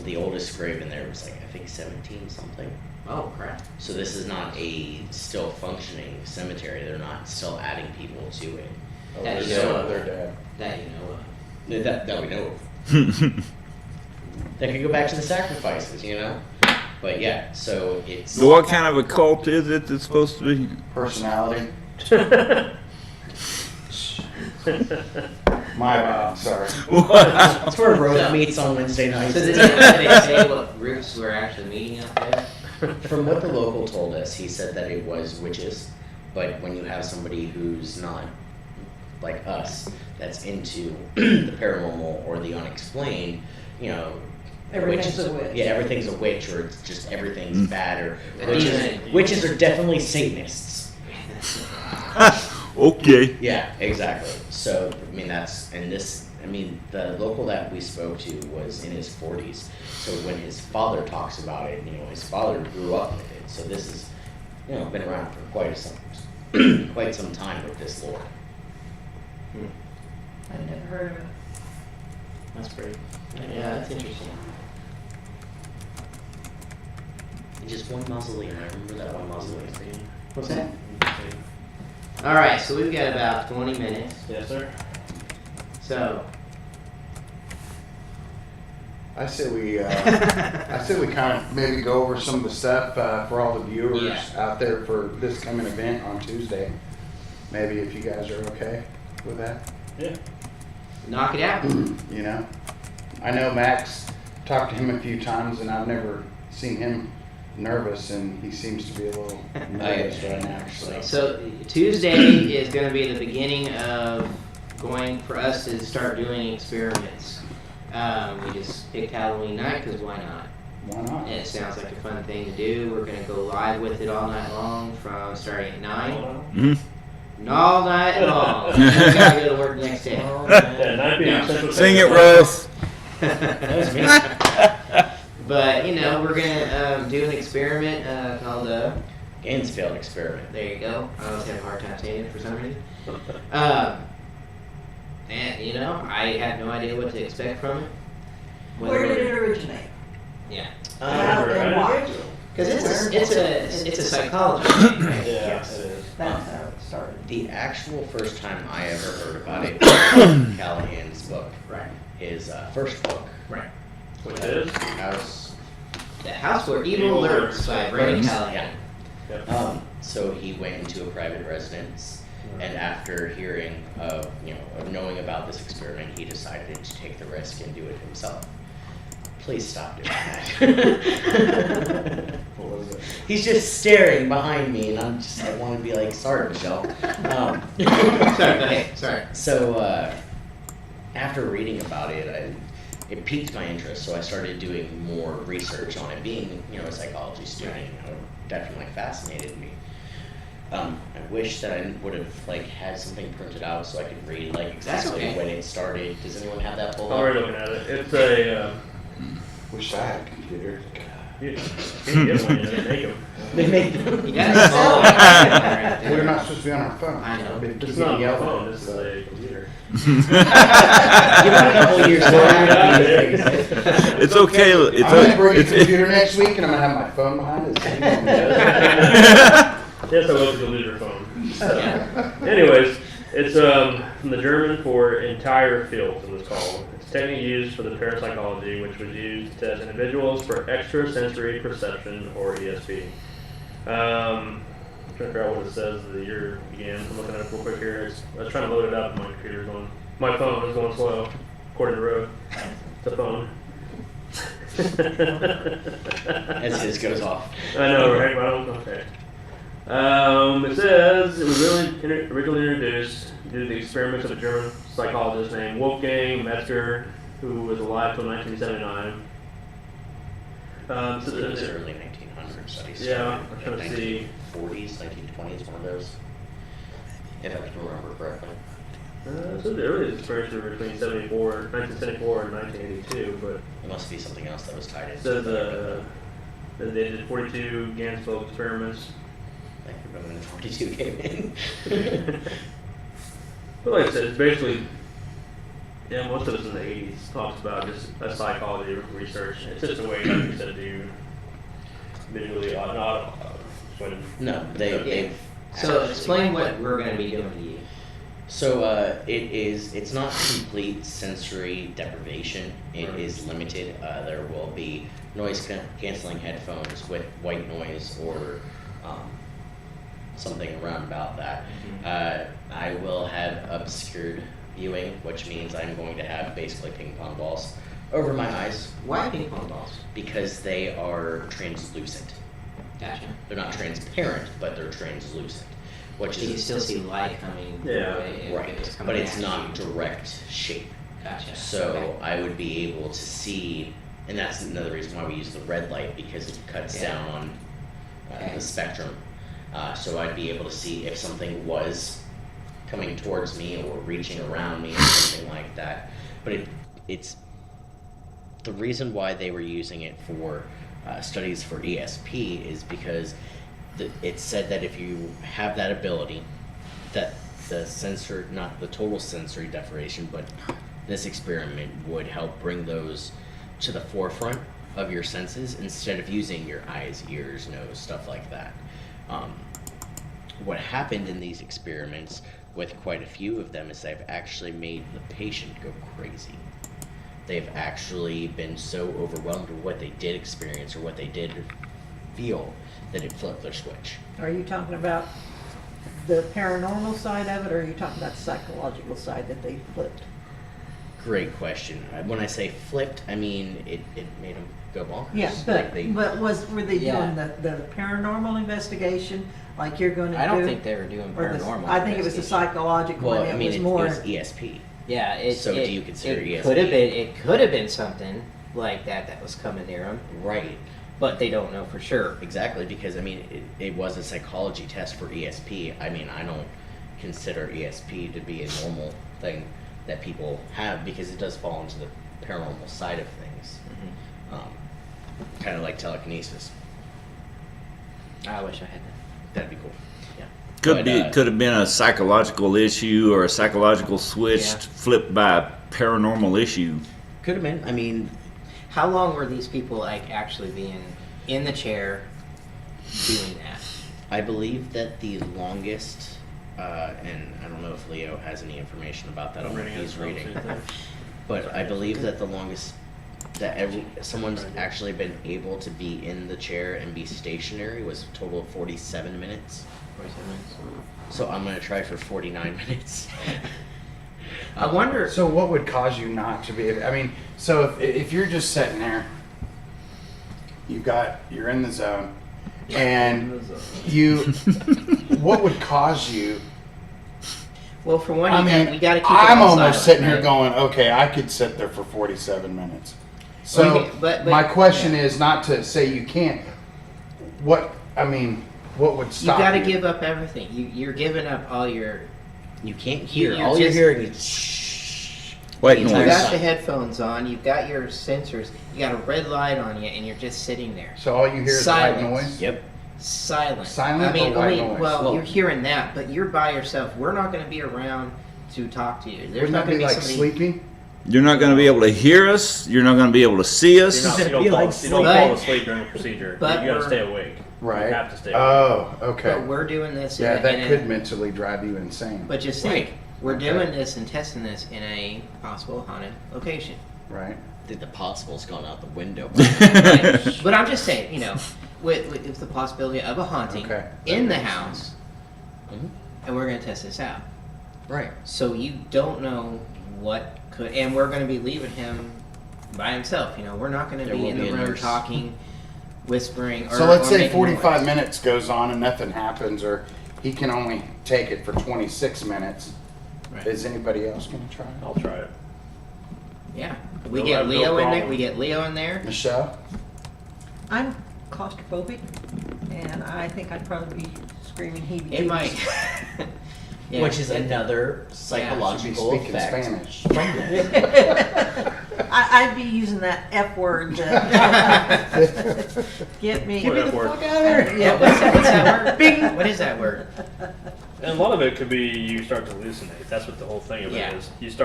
The oldest grave in there was I think 17 something. Oh crap! So this is not a still functioning cemetery. They're not still adding people to it. Oh, That they're you know dead. of. They're dead. That you know of. That we know of. They could go back to the sacrifices, But yeah, so it's. So what kind of a cult is it that's supposed to be? Personality. My bad. Sorry. That's where Rose meets on Wednesday nights. So did they say what groups were actually meeting up there? From what the local told us, he said that it was witches, but when you have somebody who's not like us, that's into the paranormal or the unexplained, Everything's witches, a witch. Yeah, everything's a witch, or it's just everything's bad, or Even- witches are definitely Satanists. Okay. Yeah, exactly. So the local that we spoke to was in his 40s. So when his father talks about it, his father grew up with it. So this is, been around for quite some time with this lore. I've never heard of it. That's pretty. Yeah, that's interesting. And just one mausoleum. I remember that one mausoleum. What's that? All right, so we've got about 20 minutes. Yes, sir. So. I say we kind of maybe go over some of the stuff for all the viewers Yeah. out there for this coming event on Tuesday. Maybe if you guys are okay with that. Yeah. Knock it out. I know Max, talked to him a few times, and I've never seen him nervous, and he seems to be a little nervous right now. So Tuesday is going to be the beginning of going for us to start doing experiments. We just picked Halloween night because why not? Why not? And it sounds like a fun thing to do. We're going to go live with it all night long from starting at 9. Mm-hmm. All night long. We got to go to work the next day. Yeah, 9 p.m. Central Sing it, Standard Russ. That was me. But, we're going to do an experiment called, Gainesville experiment. there you go. I always have a hard time saying it for some reason. And, I had no idea what to expect from it. Where did it originate? Yeah. How and why? Because it's a psychology thing, right? Yeah, Yes. it is. That's how it started. The actual first time I ever heard about it was Callahan's book. Right. His first book. Right. Which is? House. The House Where Evil Lurks by Brandon Callahan. So he went into a private residence, and after hearing of knowing about this experiment, he decided to take the risk and do it himself. Please stop doing that. What was it? He's just staring behind me, and I want to be like, sorry, Michelle. Sorry, go ahead. Sorry. So after reading about it, it piqued my interest, so I started doing more research on it. Being, a psychology student, it definitely fascinated me. I wish that I would have had something printed out so I could read exactly okay. when it started. Does anyone have that pulled Oh, up? we're looking at it. It's a Wish I had a computer. You can't get one, they make them. They make You gotta small right We're there. not supposed to be on our phone. I know. It's not a phone, it's a computer. Give it a couple years later. It's okay. It's I'm gonna bring a it's, computer next week, and I'm gonna have my phone behind it. Yes, I love the computer phone. So, anyways, it's from the German for entire fields, it was called. It's technically used for the parapsychology, which was used to test individuals for extrasensory perception, or ESP. I'm trying to figure out what it says the year began. I'm looking at it real quick here. I was trying to load it up, and my phone was going slow, according to Road. The phone. as his goes off. I know, right? Well, okay. It says it was originally introduced due to the experiments of a German psychologist named Wolfgang Metzger, who was alive until 1979. So it was early 1900s. Yeah, I'm trying to see. 40s, 1920s, one of those. If I can remember correctly. So the earliest experiments were between 1974 and 1982, but It must be something else that was tied it into says it. that they did 42 Gansfeld experiments. I can remember when the 42 came in. But like I said, it's basically, yeah, most of it's in the 80s. Talks about just a psychology research. It's just a way, like you said, to visually when No, they've. So explain what we're going to be doing to you. So it's not complete sensory deprivation. It is limited. There will be noise canceling headphones with white noise or something around about that. I will have obscured viewing, which means I'm going to have basically ping pong balls over my eyes Why ping pong balls? because they are translucent. Gotcha. They're not transparent, but they're translucent. Which So you is still see light coming through Yeah. it. right, coming but it's at not you. direct shape. Gotcha. So Okay. I would be able to see, and that's another reason why we use the red light because it cuts Yeah. down on Okay. the spectrum. So I'd be able to see if something was coming towards me or reaching around me or something like that. But it's the reason why they were using it for studies for ESP is because it said that if you have that ability, that not the total sensory deprivation, but this experiment would help bring those to the forefront of your senses instead of using your eyes, ears, nose, stuff like that. What happened in these experiments with quite a few of them is they've actually made the patient go crazy. They've actually been so overwhelmed with what they did experience or what they did feel that it flipped their switch. Are you talking about the paranormal side of it, or are you talking about the psychological side that they flipped? Great question. When I say flipped, I mean it made them go bonkers. Yeah, Like they, but were they Yeah. doing the paranormal investigation like you're going to do? I don't think they were doing or the- paranormal. I think it was the investigation. psychological, well, and I it mean, was it more. was ESP. Yeah. So do you consider it ESP? could have been? It could have been something like that was coming near them, Right. but they don't know for sure. Exactly, because I mean, it was a psychology test for ESP. I mean, I don't consider ESP to be a normal thing that people have because it does fall into the paranormal side of things. Kind of like telekinesis. I wish I had that. That'd be cool. Could have been a psychological issue or a psychological switch Yeah. flipped by a paranormal issue. Could have been. I mean, How long were these people like actually being in the chair doing that? I believe that the longest, and I don't know if Leo has any information about that. I don't know if he's reading. But I believe that the longest that someone's actually been able to be in the chair and be stationary was a total of 47 minutes. 47 minutes. So I'm going to try for 49 minutes. I wonder. So what would cause you not to be? I mean, so if you're just sitting there, you're in the zone, and what would cause you? Well, for one, I mean, we got to keep. I'm it all almost silent, sitting here right? going, okay, I could sit there for 47 minutes. So Okay, but- my question is not to say you can't. What would You stop got to you? give up everything. You're giving up all your. You can't hear. You're All you're just- hearing is shh. White You've noise. got the headphones on, you've got your sensors, you got a red light on you, and you're just sitting there. So all you hear is Silence. white noise? Yep. Silent. Silent or white noise? Well, you're hearing that, but you're by yourself. We're not going to be around to talk to you. There's Wouldn't not that going be to be like somebody. sleeping? You're not going to be able to hear us. You're not going to be able to see us. You It'd don't, be fall, like you don't sleep. fall asleep during the procedure. But You got to we're- stay awake. Right. You have to stay awake. Oh, okay. But we're doing this. Yeah, in a, that in a- could mentally drive you insane. But just think, we're doing this and testing this in a possible haunted location. Right? I think the possible's gone out the window. Right? But I'm just saying, with the possibility of a haunting Okay. in the house, Mhm. and we're going to test this out. Right. So you don't know what could, and we're going to be leaving him by himself. We're not going to There be will in be the a room nurse. talking, whispering. So let's or say making 45 noise. minutes goes on and nothing happens, or he can only take it for 26 minutes. Right. Is anybody else going to try it? I'll try it. Yeah, we No, I get have no Leo in there. problem. We get Leo in there. Michelle? I'm claustrophobic, and I think I'd probably be screaming heebie-jeebies. It might. Yeah, Which is it- another Should be psychological speaking effect Spanish. from this. I'd be using that F word to get me. Give me the fuck out of here. Yeah, what's that word? Bing. What is that word? And a lot of it could be you start to hallucinate. That's what the whole thing of Yeah. it is.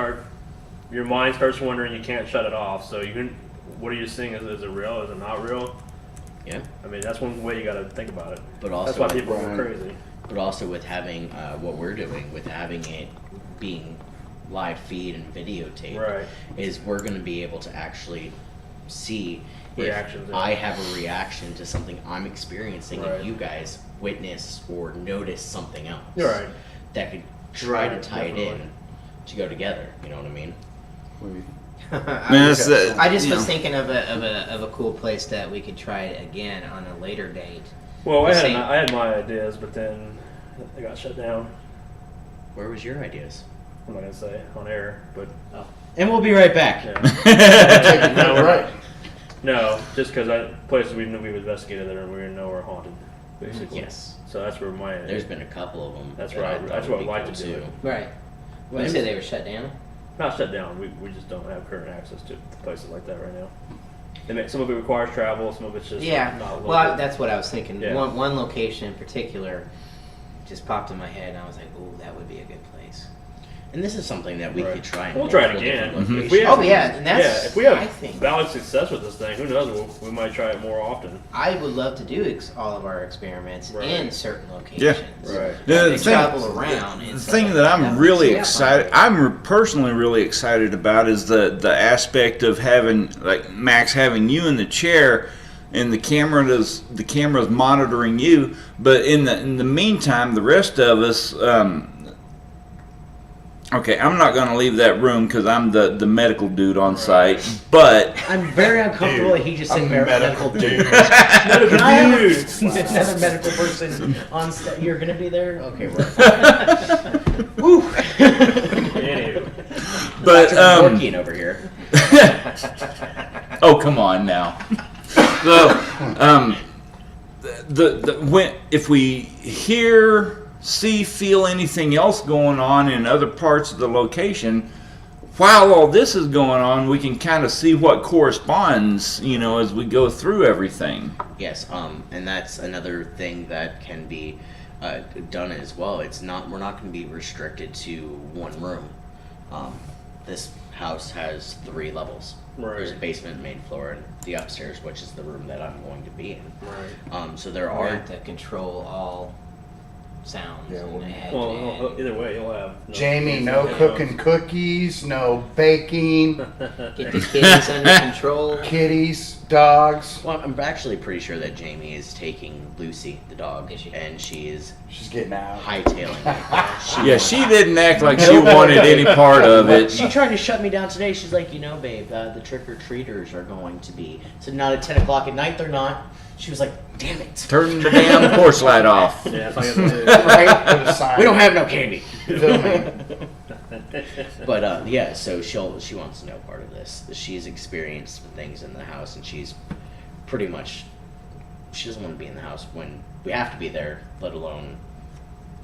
Your mind starts wondering, you can't shut it off. So what are you seeing? Is it real? Is it not real? Yeah. I mean, that's one way you got to think about it. But That's also, why people Right. go crazy. but also with having what we're doing, with having it being live feed and videotape, Right. is we're going to be able to actually see Reactions, if yeah. I have a reaction to something I'm experiencing Right. and you guys witness or notice something else. You're right. That could try to Right, tie it definitely. in to go together. You know what I mean? Man, it's, I just you was know. thinking of a cool place that we could try it again on a later date. Well, The same. I had my ideas, but then they got shut down. Where was your ideas? I'm not gonna say on air, but And we'll be right back. yeah. No, right. No, just because places we knew we've investigated that we know are haunted, basically. Yes. So that's where my There's been a couple of them. That's that right. I thought That's would what be I'd like cool to do. too. Right. Well, you said they were shut down. not shut down. We just don't have current access to places like that right now. Some of it requires travel. Some of it's just Yeah. not local. Well, that's what I was thinking. Yeah. One location in particular just popped in my head, and I was like, "Oh, that would be a good place." And this is something that we Right. could try. in We'll try it multiple again. different Mhm. If we locations. have, Oh yeah, and that's yeah. If we have I think valid success with this thing, who knows? We might try it more often. I would love to do all of our experiments Right. in certain locations. Right. The And travel around. The and stuff thing like that I'm would really be excited, fun. I'm personally really excited about is the aspect of having, like Max, having you in the chair, and the camera's monitoring you. But in the meantime, the rest of us. Okay, I'm not going to leave that room because I'm the medical dude on site. But I'm very uncomfortable that he just said I'm a medical medical dude. Can I have Dude. another medical person on set? You're gonna be there? Okay, right. Woo. Anywho. but Dr. over here. oh, come on now. So if we hear, see, feel anything else going on in other parts of the location, while all this is going on, we can kind of see what corresponds, as we go through everything. Yes, and that's another thing that can be done as well. We're not going to be restricted to one room. This house has 3 levels. Right. There's a basement, main floor, and the upstairs, which is the room that I'm going to be in. Right. So there We are have to control all sounds. Yeah, and well, Well, either way, you'll have Jamie, no cooking cookies, no baking, get the kids under control. kitties, dogs. Well, I'm actually pretty sure that Jamie is taking Lucy, the dog, Is she? and she is She's getting out. hightailing it. Yeah, she didn't act like she wanted any part of it. She tried to shut me down today. She's like, babe, the trick-or-treaters are going to be. So not at 10 o'clock at night, they're not. She was like, damn it. Turn the damn porch light off. Yeah, that's all you have to do. Right? Put a sign. We don't have no candy. Filming. But yeah, so she wants no part of this. She's experienced things in the house, and she's pretty much, she doesn't want to be in the house when we have to be there, let alone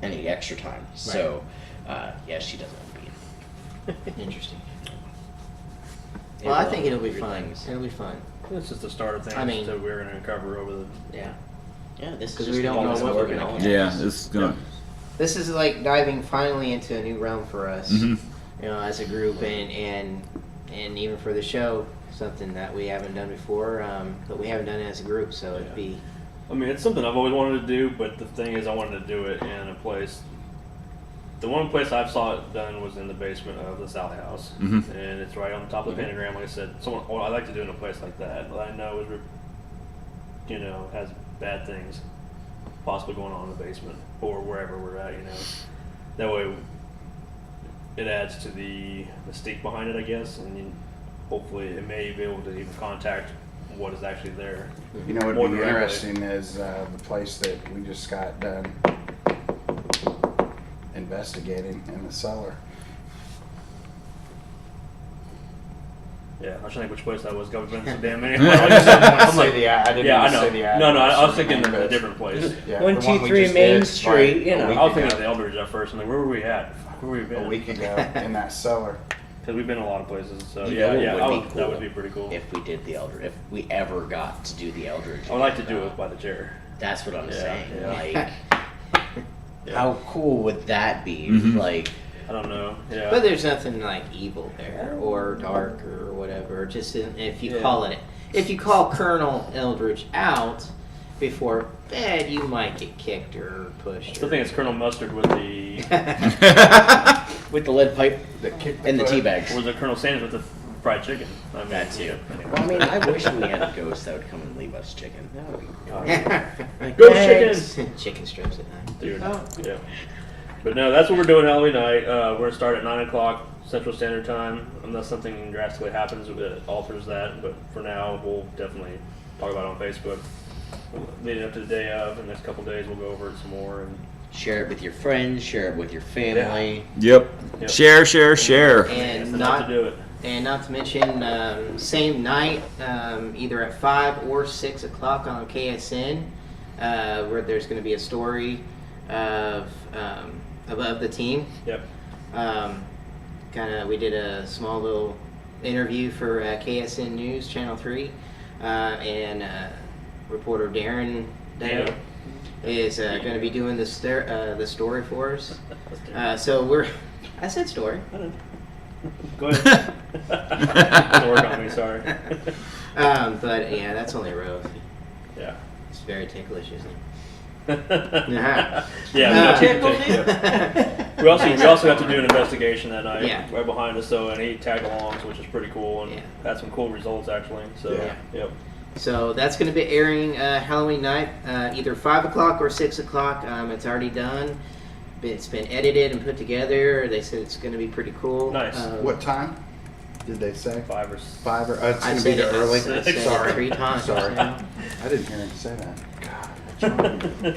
any extra time. So yeah, she doesn't want to be in. Interesting. Well, I table think of it'll be weird fun. things. It'll be fun. It's just the start of things I mean- that we're going to cover over the. Yeah. Yeah, this is Because just we don't the know most what we're organic. gonna get. Yeah, it's gonna. This is like diving finally into a new realm for us, Mhm. you know, as a group, and even for the show, something that we haven't done before, but we haven't done it as a group, so it'd be. I mean, it's something I've always wanted to do, but the thing is, I wanted to do it in a place. The one place I've saw it done was in the basement of the Sally House, Mhm. and it's right on the top of the pentagram. Like I said, I'd like to do it in a place like that, but I know is, you know, has bad things possibly going on in the basement or wherever we're at. You know, that way it adds to the mystique behind it, I guess, and hopefully it may be able to even contact what is actually there. You know, More what'd be directly. interesting is the place that we just got done investigating in the cellar. Yeah, I was trying to think which place that was. God, we've been so damn many. I didn't say the ad. I didn't Yeah, I even know. say the ad. No, I was Certain thinking name, a but- different place. Yeah, One, the two, one we three just Main did, Street, like, you a know. week I was thinking ago. of the Eldridge at first. I'm like, where were we at? Fuck, where were we been? A week ago in that cellar. Because we've been a lot of places. So You yeah, know yeah, what would be that cool would be pretty cool. If we did the Eldridge, if we ever got to do the Eldridge. I would like to do it by the chair. That's what I'm Yeah, saying. yeah. Like, Yeah. how cool would that be? Mhm. Like, I don't know. Yeah. But there's nothing like evil there or dark or whatever. Just if you Yeah. call it, if you call Colonel Eldridge out before bed, you might get kicked or pushed. I still think it's Colonel Mustard with the. with the lead pipe That kicked and the foot. tea bags. Or was it Colonel Sanders with the fried chicken? I mean, That too. yeah. Well, I mean, I wish we had a ghost that would come and leave us chicken. That would be like, Go thanks. chicken! Chicken strips at night. Dude. Oh. Yeah. But no, that's what we're doing Halloween night. We're going to start at 9 o'clock Central Standard Time, unless something drastically happens that alters that. But for now, we'll definitely talk about it on Facebook. Leading up to the day of, the next couple days, we'll go over it some more. And Share it with your friends. Share it with your family. Yep. Yep. Share, share, share. that's And enough not to do it. and not to mention, same night, either at 5 or 6 o'clock on KSN, where there's going to be a story of the team. Yep. We did a small little interview for KSN News Channel 3, and reporter Darren Yeah. is going to be doing the story for us. So we're, I said story. Go ahead. Don't work on me, sorry. But yeah, that's only Rove. Yeah. It's very ticklish, isn't it? Yeah. Tickled Yeah. We also have to do an investigation that night, Yeah. right behind us. So, and he tagged along, which is pretty cool, and Yeah. had some cool results actually. So, Yeah. yep. So that's going to be airing Halloween night, either 5 o'clock or 6 o'clock. It's already done. It's been edited and put together. They said it's going to be pretty cool. Nice. What time did they say? 5 or 5 or it's I gonna be said the it. early. I said it Sorry, 3 times. Sorry, now. I didn't hear him say that. God, what's wrong with me?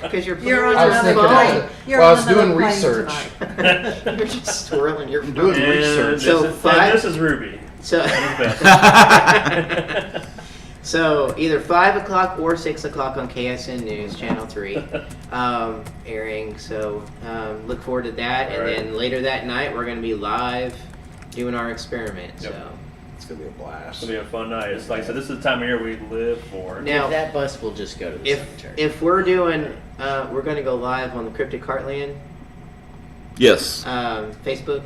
Because you're You're playing on with I was your thinking phone. of it. You're Well, I on was doing another plane research. tonight. You're just swirling your I'm phone. doing research. So and five- this is Ruby. So, Best. so either 5 o'clock or 6 o'clock on KSN News Channel 3, airing. So look forward to that. And Alright. then later that night, we're going to be live doing our experiment. Yep. So It's gonna be a blast. It'll be a fun night. It's like I said, this is the time of year we live for. now, That bus will just go to the cemetery. if we're doing, we're going to go live on the Cryptic Heartland Yes. Facebook.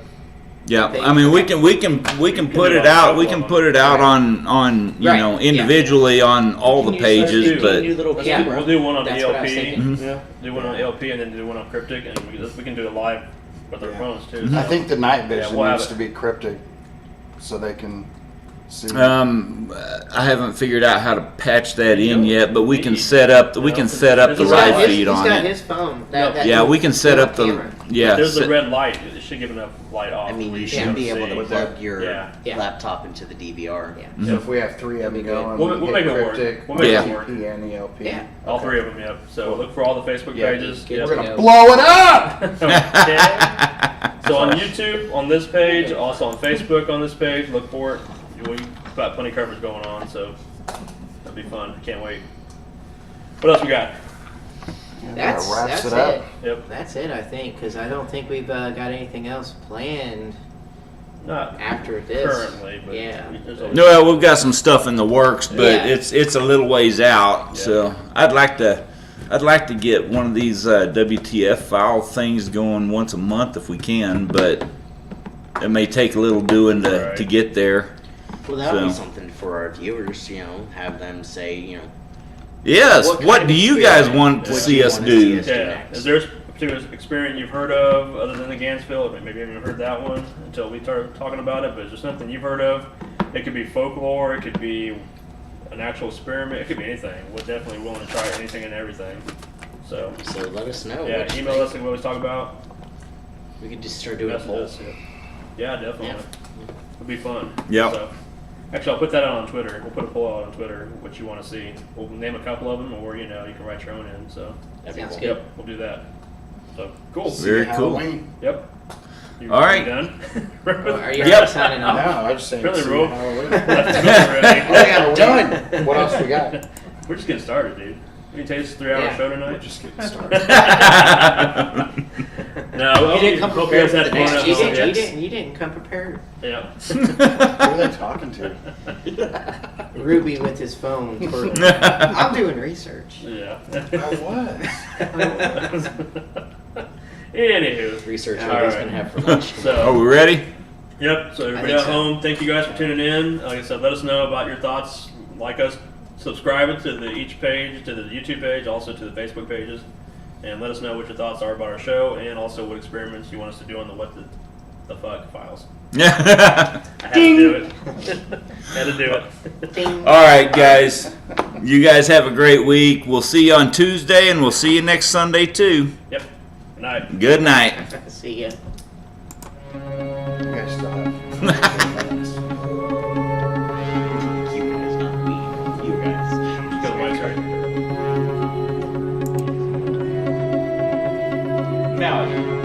Yeah. I mean, we can put do it it on out. We a can couple put it out Right. on you Right, know yeah. individually on all the You can use pages, our but new little Let's Yeah. we'll do one on That's what I was ELP. thinking. Mhm. Yeah. Do one on ELP and then do one on Cryptic, and we can do it live with our Yeah. phones too. Mhm. I think the night vision we'll have needs it. to be cryptic, so they can see. I haven't figured out how to patch that You in know, yet. But we can maybe. set up the You know, the he's live got feed on He's got it. his phone. No. Yeah, we can set up the camera. yeah. There's the set- red light. It should give enough light off. I mean, where you can should be able see. to plug your Yeah. Yeah. laptop into the DVR. Yeah. So if we have 3 of them That'd be good. going, We'll- we we'll hit make it work. cryptic, We'll make it ELP, work. and ELP. Yeah. All 3 of them, yep. So look for all the Facebook Yeah, pages. good Yep. to We're gonna go. blow it up. Okay. So on YouTube, on this page, also on Facebook on this page, look for it. We've got plenty of coverage going on, so that'll be fun. Can't wait. What else we got? Yeah, That's that wraps that's it up. Yep. That's it, I think, because I don't think we've got anything else planned Not after this. currently, but Yeah. there's always- No, we've got some stuff in the works, but Yeah. it's a little ways out. Yeah. So I'd like to get one of these WTF file things going once a month if we can, but it may take a little doing to Right. get there. Well, that would be So. something for our viewers, have them say, Yes. What What, kind do of you guys experiment want to would see you us wanna do? see us do Yeah. next? Is there a particular experience you've heard of other than the Gansville? Maybe you haven't heard that one until we started talking about it, but is there something you've heard of? It could be folklore, it could be an actual experiment, it could be anything. We're definitely willing to try anything and everything. So, So let us know. yeah, what you email think. us like we always talk about. We could just start doing a Message poll. us, yeah, definitely. Yeah. It'd be fun. Yep. So, actually, I'll put that out on Twitter. We'll put a poll out on Twitter, what you want to see. We'll name a couple of them, or you can write your own in. So, That'd be Sounds cool. good. yep, we'll do that. So, cool. Very cool. Halloween. Yep. You All right. done? Are you Yep. signing No, off? I just saying. Really, see Ro? Halloween. That's Done. What else we got? We're just getting started, dude. We can take this 3-hour Yeah. show We're tonight. just getting started. No, well, You didn't come hope you guys had prepared for fun the at next home. You didn't come prepared. Yeah. Who are they talking to? Ruby with his phone. I'm doing research. Yeah. I was. Anywho. Research All what he's right. gonna have for lunch. Are So, we ready? yep. So everybody think at so. home, thank you guys for tuning in. Like I said, let us know about your thoughts. Like us, subscribe to each page, to the YouTube page, also to the Facebook pages, and let us know what your thoughts are about our show, and also what experiments you want us to do on the what the fuck files. I had to do it. Had to do it. Ding. All right, guys. You guys have a great week. We'll see you on Tuesday, and we'll see you next Sunday too. Yep. Good night. Good night. See ya. You guys still have. You guys, not we. You guys. Because mine's right. Now.